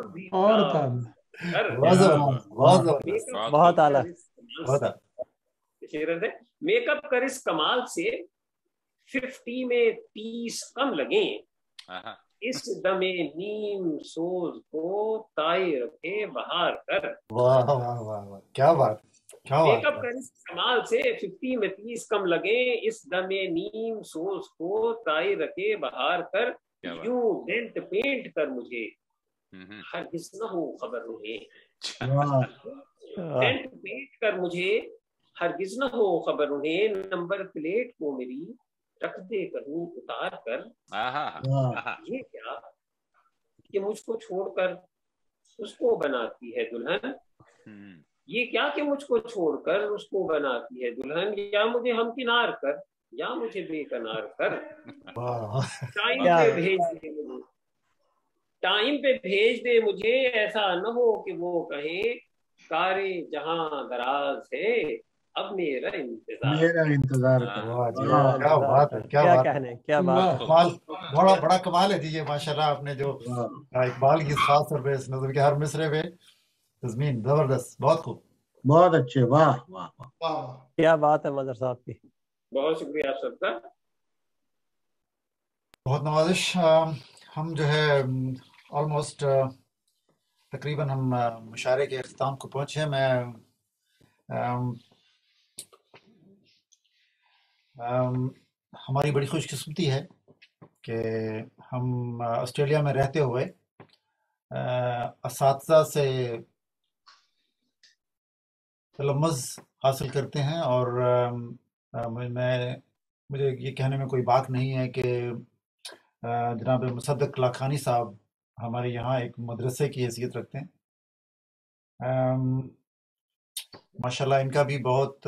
भी बहुत आला। मेकअप कर इस कमाल से 50 में 30 कम लगे, इस दमे नीम सोज को ताई रखे बहार कर। वाह वाह वाह, क्या बात, क्या बात। मेकअप कर इस कमाल से 50 में 30 कम लगे, इस दमे नीम सोज को ताई रखे बहार कर। यूं डेंट पेंट कर मुझे हरगिज़ न हो खबर उन्हें, डेंट पेंट कर मुझे हरगिज़ न हो खबर उन्हें, नंबर प्लेट को मेरी रख दे कहीं उतार कर। ये क्या कि मुझको छोड़कर उसको बनाती है दुल्हन, ये क्या कि मुझको छोड़कर उसको बनाती है दुल्हन, या मुझे हमकिनार कर या मुझे बेकनार कर। टाइम पे भेज दे मुझे, टाइम पे भेज दे मुझे, ऐसा न हो कि वो कहे कारे जहां दराज है, अब मेरा इंतजार क्या बात है, क्या बात है, क्या बात। कमाल, बड़ा बड़ा कमाल है जी ये, माशाल्लाह। आपने जो इकबाल की खास तौर पे इस नज़म के हर मिसरे पे तज़मीन, जबरदस्त, बहुत खूब, बहुत अच्छे, वाह वाह वाह, क्या बात है मदर साहब की। बहुत शुक्रिया आप सबका, बहुत नवाजिश। हम जो है ऑलमोस्ट तकरीबन हम मुशायरे के अख्ताम को पहुँचे हैं। मैं हमारी बड़ी खुशकिस्मती है कि हम ऑस्ट्रेलिया में रहते हुए असातिज़ा से तलम्मुज़ हासिल करते हैं, और मुझे ये कहने में कोई बात नहीं है कि जनाब मुसद्दक लाखानी साहब हमारे यहाँ एक मदरसे की हैसियत रखते हैं। माशाल्लाह इनका भी बहुत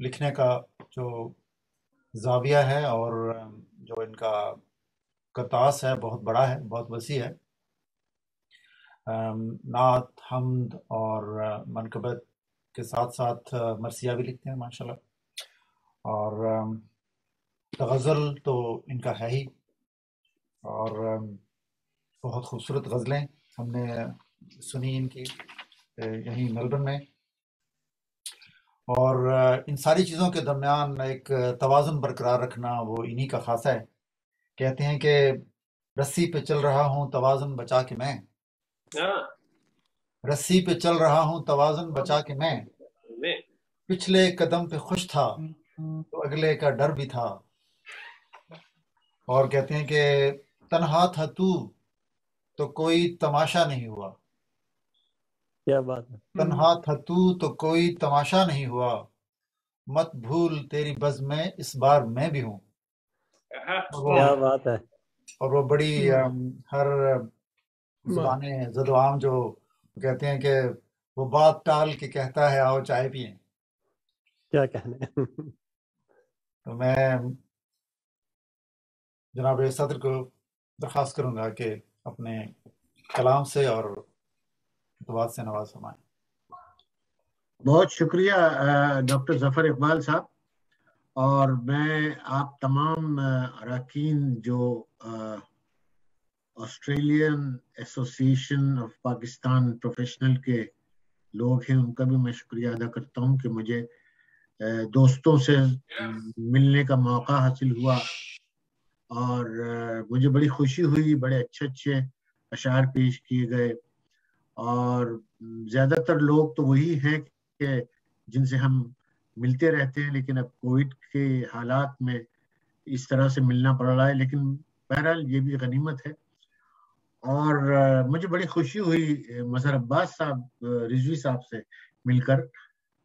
लिखने का जो ज़ाविया है और जो इनका कतास है बहुत बड़ा है, बहुत वसी है। नात, हम्द और मनकबत के साथ साथ मरसिया भी लिखते हैं माशाल्लाह, और गज़ल तो इनका है ही, और बहुत खूबसूरत गज़लें हमने सुनी इनकी यहीं मेलबर्न में। और इन सारी चीज़ों के दरमियान एक तवाज़ुन बरकरार रखना वो इन्हीं का खासा है। कहते हैं कि रस्सी पे चल रहा हूँ तवाज़ुन बचा के मैं, रस्सी पे चल रहा हूँ तवाज़ुन बचा के मैं, पिछले कदम पे खुश था तो अगले का डर भी था। और कहते हैं कि तन्हा था तू तो कोई तमाशा नहीं हुआ, क्या बात है। तन्हा था तू तो कोई तमाशा नहीं हुआ, मत भूल तेरी बज़ में इस बार मैं भी हूँ। क्या बात है। और वो बड़ी हर ज़ुबाने ज़दोआम जो कहते हैं कि वो बात टाल के कहता है आओ चाय पिए। क्या कहने। तो मैं जनाब सदर को दरख्वास्त करूंगा कि अपने कलाम से और दुआ से नवाज फरमाएं। बहुत शुक्रिया डॉक्टर जफर इकबाल साहब। और मैं आप तमाम अरकान जो Australian association of Pakistan professional के लोग हैं, उनका भी मैं शुक्रिया अदा करता हूं कि मुझे दोस्तों से मिलने का मौका हासिल हुआ और मुझे बड़ी खुशी हुई। बड़े अच्छे अच्छे अशार पेश किए गए और ज़्यादातर लोग तो वही हैं कि जिनसे हम मिलते रहते हैं, लेकिन अब कोविड के हालात में इस तरह से मिलना पड़ रहा है, लेकिन बहरहाल ये भी गनीमत है। और मुझे बड़ी खुशी हुई मज़हर अब्बास साहब रिजवी साहब से मिलकर,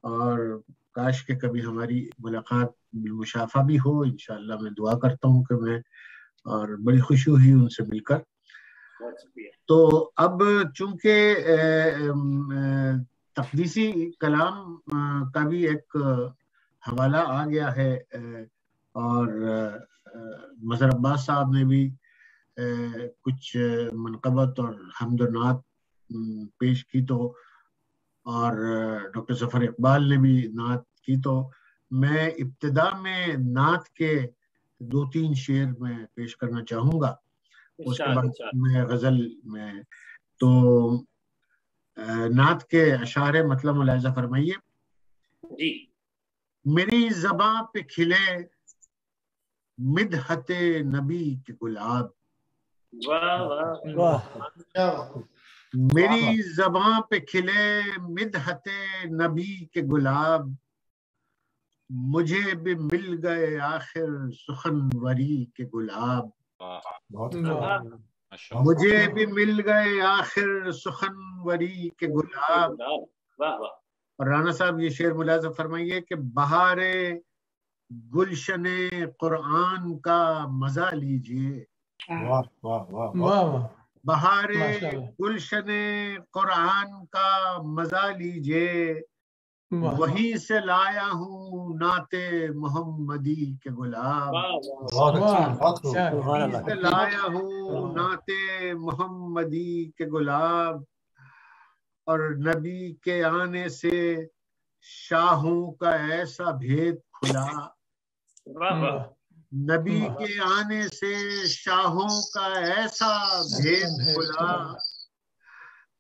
और काश के कभी हमारी मुलाकात मुशाफा भी हो। इंशाअल्लाह मैं दुआ करता हूँ कि मैं, और बड़ी खुशी हुई उनसे मिलकर। तो अब चूंकि तकदीसी कलाम का भी एक हवाला आ गया है और मज़हर अब्बास साहब ने भी कुछ मनक़बत और हम्द और नात पेश की, तो और डॉक्टर जफर इकबाल ने भी नात की, तो मैं इब्तिदा में नात के 2-3 शेर में पेश करना चाहूँगा। उसके बाद मैं गजल में, तो नात के अशारे मतलब मुलाहिज़ा फरमाइए। जी। मेरी ज़बां पे खिले मिदहते नबी के गुलाब, वाह वाह वाह। मेरी ज़बां पे खिले मिदहते नबी के गुलाब, मुझे भी मिल गए आखिर सुखनवरी के गुलाब, मुझे भी मिल गए आखिर सुखनवरी के गुलाब। और राना साहब ये शेर मुलाज़ा फरमाइए कि बहारे गुलशने कुरान का मजा लीजिए। वाह वाह वाह वाह। बहारे गुलशने कुरान का मजा लीजिए, वहीं से लाया हूँ नाते मोहम्मदी के गुलाब, वहीं से लाया हूँ नाते मोहम्मदी के गुलाब। और नबी के आने से शाहों का ऐसा भेद खुला, नबी के आने से शाहों का ऐसा भेद खुला,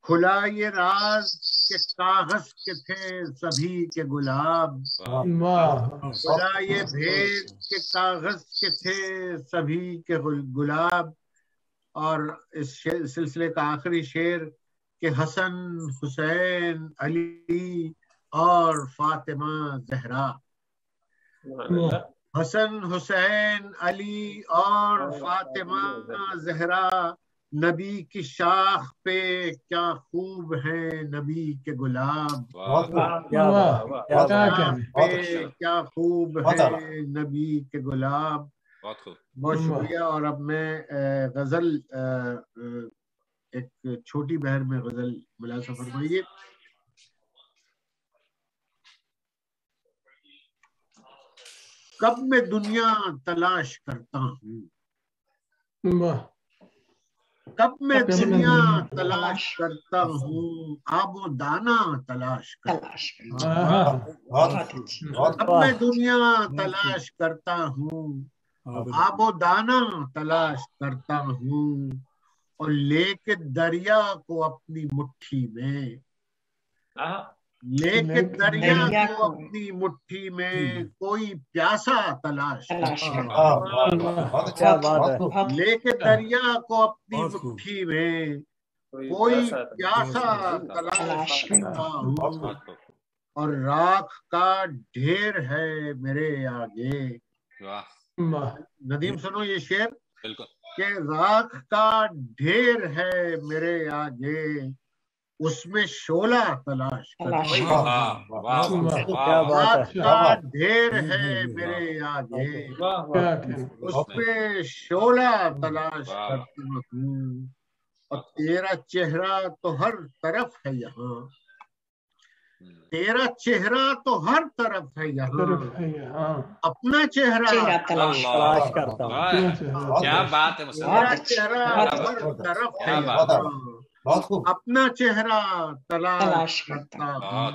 खुला ये राज के कागज के थे सभी के गुलाब, खुला ये भेद के कागज के थे सभी के गुलाब। और इस सिलसिले का आखिरी शेर कि हसन हुसैन अली और फातिमा जहरा, हसन हुसैन अली और फातिमा जहरा, नबी की शाख पे क्या खूब है नबी के गुलाब, पे क्या खूब है नबी के गुलाब। बहुत शुक्रिया। और अब मैं गजल एक छोटी बहर में गजल मुलाहिज़ा फरमाइए। कब मैं दुनिया तलाश करता हूँ, कब मैं दुनिया तलाश करता हूँ, आबो दाना तलाश करता हूँ, कब मैं दुनिया तलाश करता हूँ, आबो दाना तलाश करता हूँ, और लेके दरिया को अपनी मुट्ठी में, लेके दरिया को अपनी मुट्ठी में कोई प्यासा तलाश करता हूँ, लेके दरिया को अपनी मुट्ठी में कोई प्यासा तलाश करता हूँ, और राख का ढेर है मेरे आगे। नदीम सुनो ये शेर कि राख का ढेर है मेरे आगे, उसमें शोला तलाश तलाश करके। क्या बात है। का ढेर है मेरे आगे, उसमें शोला तलाश करता हूँ, और तेरा चेहरा तो हर तरफ है यहाँ, तेरा चेहरा तो हर तरफ है यहाँ, अपना चेहरा तलाश करता हूँ। क्या बात है तेरा चेहरा हर तरफ है यहाँ, अपना चेहरा तलाश करता हूँ,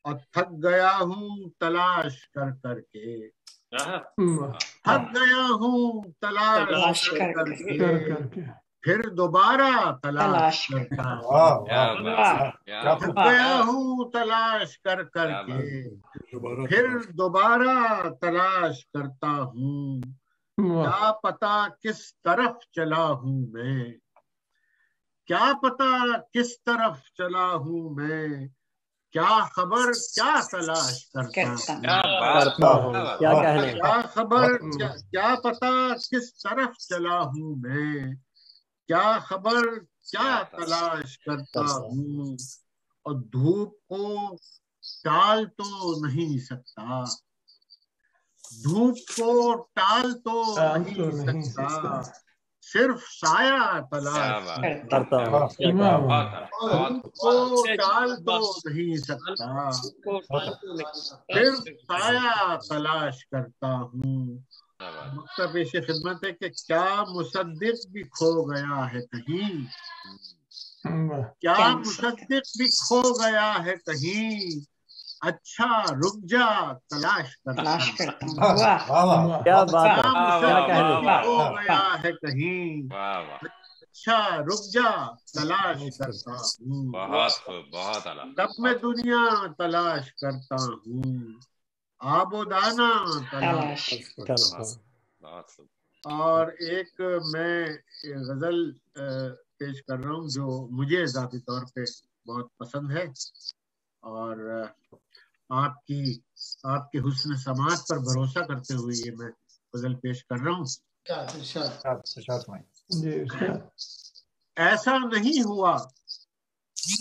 और थक गया हूँ तलाश कर करके, थक गया हूँ तलाश कर करके, फिर दोबारा तलाश करता हूँ, थक गया हूँ तलाश कर करके, फिर दोबारा तलाश करता हूँ, क्या पता किस तरफ चला हूँ मैं, क्या पता किस तरफ चला हूँ मैं, क्या खबर क्या तलाश करता हूँ, क्या कहने, क्या खबर क्या पता किस तरफ चला हूँ मैं, क्या खबर क्या तलाश करता हूँ, और धूप को टाल तो नहीं सकता, धूप को टाल तो नहीं सकता, सिर्फ साया तलाश करता हूँ। धूप को टाल तो नहीं सकता, सिर्फ साया तलाश करता हूँ। मुक्ता पेश खिदमत है कि क्या मुसद्दिक भी खो गया है कहीं, क्या मुसद्दिक भी खो गया है कहीं, अच्छा रुक जा तलाश करता हूँ। क्या बात है, क्या कहने, खो गया है कहीं, अच्छा रुक जा तलाश करता हूँ, बहुत आला। तब मैं दुनिया तलाश करता हूँ, आबो दाना तलाश करता हूँ। और एक मैं गजल पेश कर रहा हूँ जो मुझे ज़ाती तौर पे बहुत पसंद है, और आपके हुस्न समात पर भरोसा करते हुए ये मैं गजल पेश कर रहा हूँ। ऐसा नहीं हुआ कि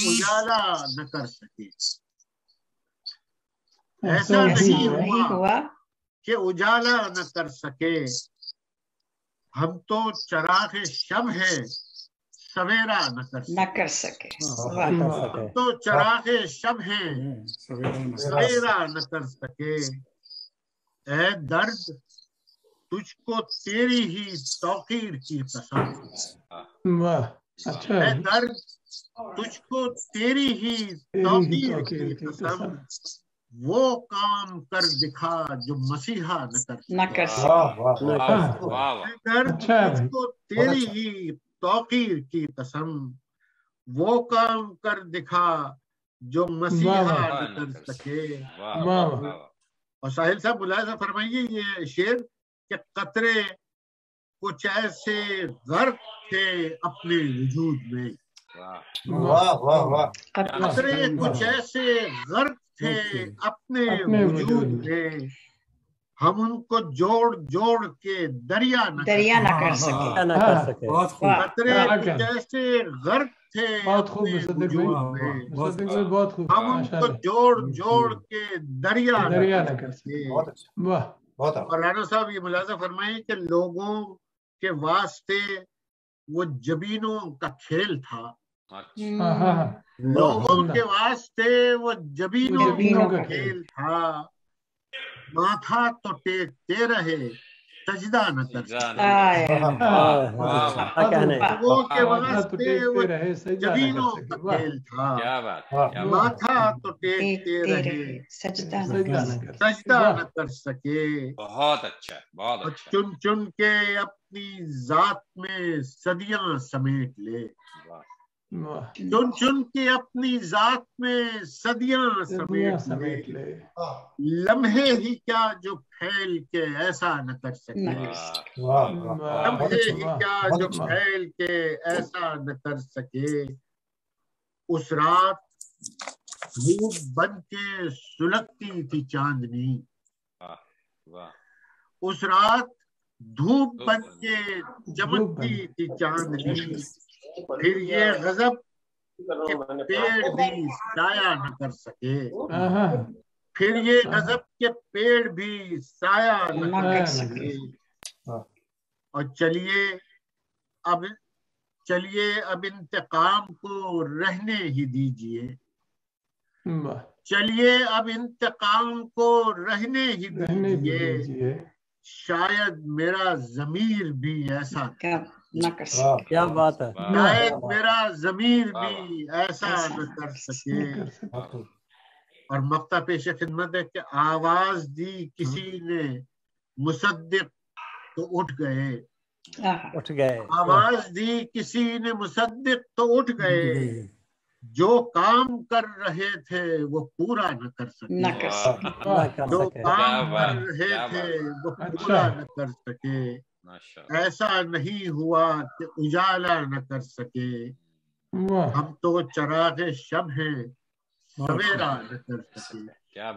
उजाला न कर सके, ऐसा नहीं हुआ कि उजाला न कर सके, हम तो चराग़ शब है सवेरा न कर सके, हम तो चराग़ शब है सवेरा न कर सके, ऐ दर्द तुझको तेरी ही तौकीर की कसम, ऐ दर्द तुझको तेरी ही तौकीर की कसम, वो काम कर दिखा जो मसीहा न कर सके, दर्द तुझको तेरी ही तौकीर की कसम, वो काम कर दिखा जो मसीहा न कर सके। और साहिल साहब मुलाहिजा फरमाइए ये शेर कि कतरे कुछ ऐसे गर्क थे अपने वजूद में, कतरे कुछ ऐसे गर्क थे अपने वजूद में, हम उनको जोड़ जोड़ के दरिया न कर सके, कतरे कुछ ऐसे गर्क थे अपने वजूद में, हम उनको जोड़ जोड़ के दरिया न कर सके। और राणा साहब ये मुलाजा फरमाइए कि लोगों के वास्ते वो जबीनों का खेल था, लोगों के वास्ते वो जबीनों का खेल था, माथा तो टेकते रहे सजदा न कर सके, लोगों के वास्ते वो जबीनों का खेल था, माथा तो टेकते रहे सजदा न कर सके। बहुत अच्छा, बहुत अच्छा। चुन चुन के अपनी जात में सदियां समेट ले, चुन चुन के अपनी जात में सदियां समेट ले, लम्हे ही क्या जो फैल के ऐसा न कर सके, लम्हे ही क्या जो फैल के ऐसा न कर सके, उस रात धूप बन के सुलगती थी चांदनी, उस रात धूप बन के चमकती थी चांदनी, फिर ये गजब कि पेड़ भी साया न कर सके, फिर ये गजब के पेड़ भी साया न कर सके। और चलिए अब इंतकाम को रहने ही दीजिए, चलिए अब इंतकाम को रहने ही दीजिए, शायद मेरा ज़मीर भी ऐसा न कर सके। क्या बात है, शायद मेरा ज़मीर भी ऐसा न कर सके। और मक्ता पेश खिदमत है कि आवाज दी किसी ने मुसद्दिक तो उठ गए, आवाज दी किसी ने मुसद्दिक तो उठ गए, जो काम कर रहे थे वो पूरा न कर सके, जो काम कर रहे थे वो पूरा न कर सके। ऐसा नहीं हुआ कि उजाला न कर सके, हम तो चरागे शब हैं सवेरा न कर सके।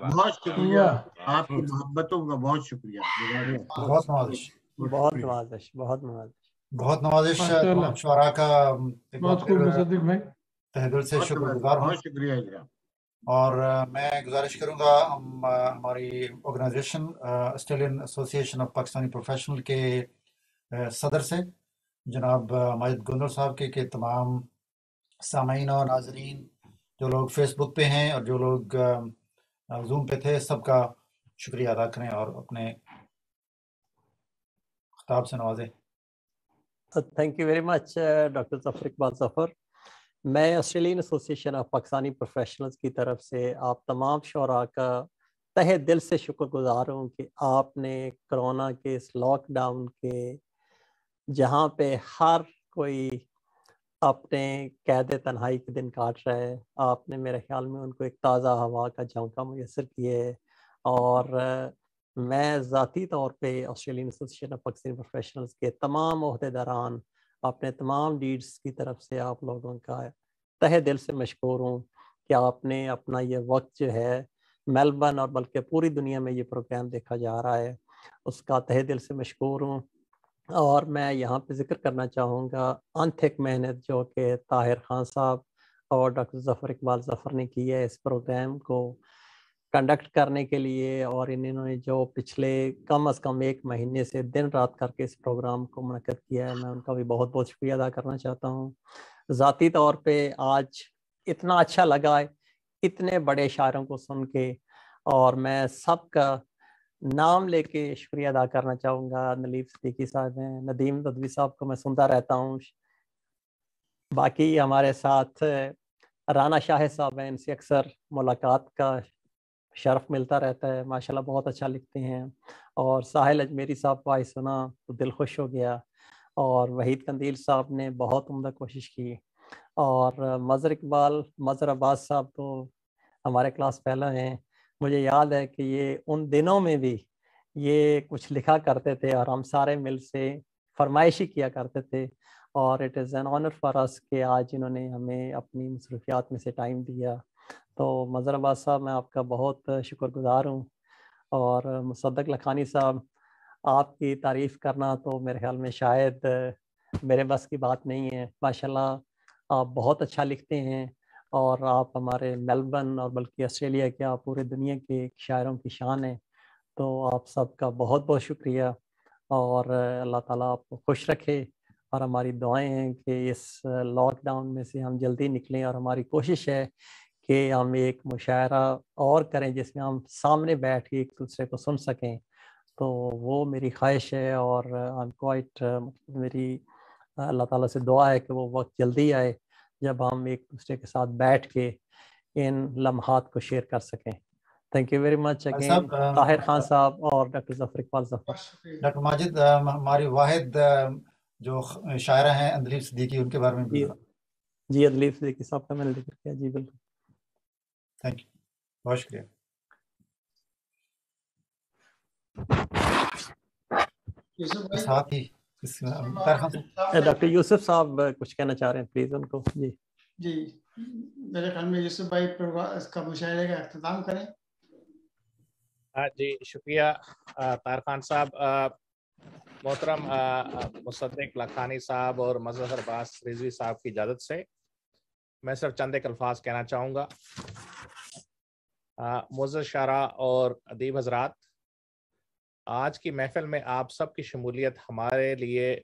बहुत शुक्रिया, आपकी मोहब्बतों का बहुत शुक्रिया। बहुत नवाजिश, बहुत नवाजिश, बहुत नवाजिश, बहुत नवाजिश। तमाम शुअरा का तहे दिल से शुक्रगुजार हूँ। बहुत शुक्रिया। और मैं गुजारिश करूँगा हमारी organization Australian association of Pakistani professional के सदर से जनाब माजिद गुंदर साहब के तमाम सामीन और नाजरीन जो लोग फेसबुक पे हैं और जो लोग जूम पे थे, सबका शुक्रिया अदा करें और अपने खिताब से नवाजें। Thank you very much doctor Zafar Iqbal Zafar. मैं Australian association of Pakistani professionals की तरफ से आप तमाम शुरा का तहे दिल से शुक्रगुजार हूँ कि आपने कोरोना के इस लॉकडाउन के जहाँ पे हर कोई अपने कैद तन्हाई के दिन काट रहा है, आपने मेरे ख्याल में उनको एक ताज़ा हवा का झोंका मुयसर किया है। और मैं ज़ाती तौर पे Australian association of Pakistani professionals के तमाम ओहदेदारान अपने तमाम लीड्स की तरफ से आप लोगों का तहे दिल से मशकूर हूँ कि आपने अपना ये वक्त जो है मेलबर्न और बल्कि पूरी दुनिया में ये प्रोग्राम देखा जा रहा है, उसका तहे दिल से मशकूर हूँ। और मैं यहाँ पे जिक्र करना चाहूँगा अनथक मेहनत जो कि ताहिर खान साहब और डॉक्टर ज़फ़र इकबाल ज़फ़र ने की है इस प्रोग्राम को कंडक्ट करने के लिए, और इन्होंने जो पिछले कम से कम 1 महीने से दिन रात करके इस प्रोग्राम को मुनक़्क़द किया है, मैं उनका भी बहुत बहुत शुक्रिया अदा करना चाहता हूँ। ज़ाती तौर पे आज इतना अच्छा लगा है इतने बड़े शायरों को सुन के, और मैं सबका नाम लेके शुक्रिया अदा करना चाहूँगा। नलीफ सिद्दीकी साहब हैं, नदीम नदवी साहब को मैं सुनता रहता हूँ, बाकी हमारे साथ राना शाह साहब हैं, इनसे अक्सर मुलाकात का शर्फ मिलता रहता है, माशाल्लाह बहुत अच्छा लिखते हैं। और साहिल अजमेरी साहब को आज सुना तो दिल खुश हो गया, और वहीद कंदील साहब ने बहुत उम्दा कोशिश की, और मज़र अब्बास साहब तो हमारे क्लास पहला हैं। मुझे याद है कि ये उन दिनों में भी ये कुछ लिखा करते थे और हम सारे मिल से फरमाइशी किया करते थे, और it is an honour for us कि आज इन्होंने हमें अपनी मसरूफियात में से टाइम दिया। तो मज़र अब्बास साहब मैं आपका बहुत शुक्रगुजार हूँ। और मुसद्दक लखानी साहब, आपकी तारीफ़ करना तो मेरे ख्याल में शायद मेरे बस की बात नहीं है। माशाल्लाह आप बहुत अच्छा लिखते हैं, और आप हमारे मेलबर्न और बल्कि ऑस्ट्रेलिया के, आप पूरे दुनिया के शायरों की शान हैं। तो आप सबका बहुत बहुत शुक्रिया, और अल्लाह ताला आपको खुश रखे। और हमारी दुआएं हैं कि इस लॉकडाउन में से हम जल्दी निकलें, और हमारी कोशिश है कि हम एक मुशायरा और करें जिसमें हम सामने बैठ के एक दूसरे को सुन सकें। तो वो मेरी ख्वाहिश है, और आई एम क्वाइट मेरी अल्लाह ताला से दुआ है कि वो वक्त जल्दी आए जब हम एक दूसरे के साथ बैठ के इन लम्हात को शेयर कर सकें। Thank you very much again Tahir Khan साहब और डॉक्टर ज़फ़र इकबाल ज़फ़र। डॉक्टर माजिद, हमारी वाहिद जो शायरा हैं अंदलीफ सिद्दीकी, उनके बारे में भी जी अंदलीफ सिद्दीकी साहब का मैंने जिक्र किया। जी बिल्कुल, थैंक यू, बहुत शुक्रिया। साथ ही डॉक्टर यूसुफ साहब कुछ कहना चाह रहे हैं, प्लीज उनको। जी मेरे ख्याल में यूसुफ भाई इसका मुशायरे का अख्ताम करें। जी शुक्रिया ताहिर खान साहब। मोहतरम मुसद्दिक लखानी साहब और मज़हर अब्बास रिजवी साहब की इजाज़त से मैं सिर्फ चंद एक अल्फाज कहना चाहूँगा। मुअज़्ज़ज़ शारा और अदीब हजरात, आज की महफिल में आप सब की शमूलियत हमारे लिए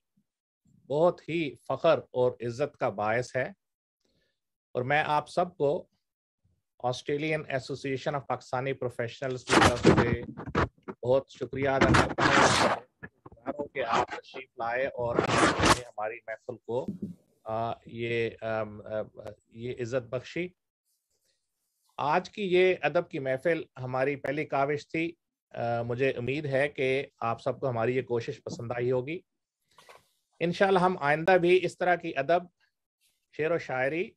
बहुत ही फ़ख्र और इज़्ज़त का बायस है, और मैं आप सबको Australian association of Pakistani professionals की तरफ से बहुत शुक्रिया अदा करता हूँ कि आप तशरीफ लाए और हमारी महफिल को ये इज़्ज़त बख्शी। आज की ये अदब की महफिल हमारी पहली काविश थी। मुझे उम्मीद है कि आप सबको हमारी ये कोशिश पसंद आई होगी। इंशाअल्लाह हम आइंदा भी इस तरह की अदब, शेर व शायरी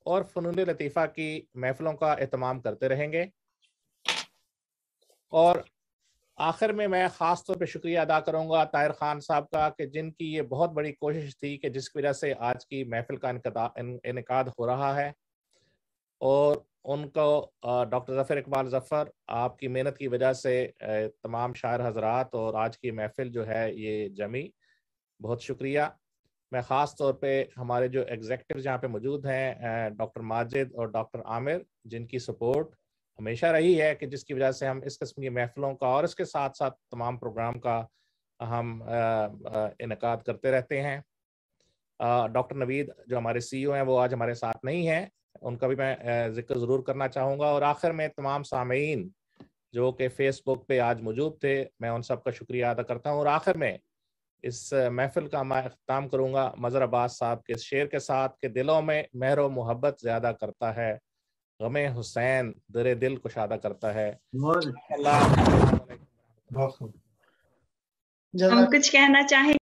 और फ़नून लतीफ़ा की महफिलों का एहतमाम करते रहेंगे। और आखिर में मैं ख़ास तौर पे शुक्रिया अदा करूँगा ताहिर ख़ान साहब का, कि जिनकी ये बहुत बड़ी कोशिश थी कि जिसकी वजह से आज की महफिल का इनेकाद हो रहा है, और उनको डॉक्टर ज़फ़र इकबाल ज़फ़र, आपकी मेहनत की वजह से तमाम शायर हजरात और आज की महफिल जो है ये जमी, बहुत शुक्रिया। मैं ख़ास तौर पे हमारे जो एग्जेक्टिव यहाँ पे मौजूद हैं, डॉक्टर माजिद और डॉक्टर आमिर, जिनकी सपोर्ट हमेशा रही है, कि जिसकी वजह से हम इस किस्म की महफिलों का और इसके साथ साथ तमाम प्रोग्राम का हम इनेकाद करते रहते हैं। डॉक्टर नवीद जो हमारे CEO हैं वो आज हमारे साथ नहीं हैं, उनका भी मैं जिक्र ज़रूर करना चाहूँगा। और आखिर में तमाम सामीन जो कि फेसबुक पे आज मौजूद थे, मैं उन सब का शुक्रिया अदा करता हूँ। और आखिर में इस महफिल का मैं अख्ताम करूँगा मज़हर अब्बास साहब के शेर के साथ, कि दिलों में मेहर व मोहब्बत ज़्यादा करता है, गमे हुसैन दरे दिल कुशादा करता है। हम कुछ कहना चाहें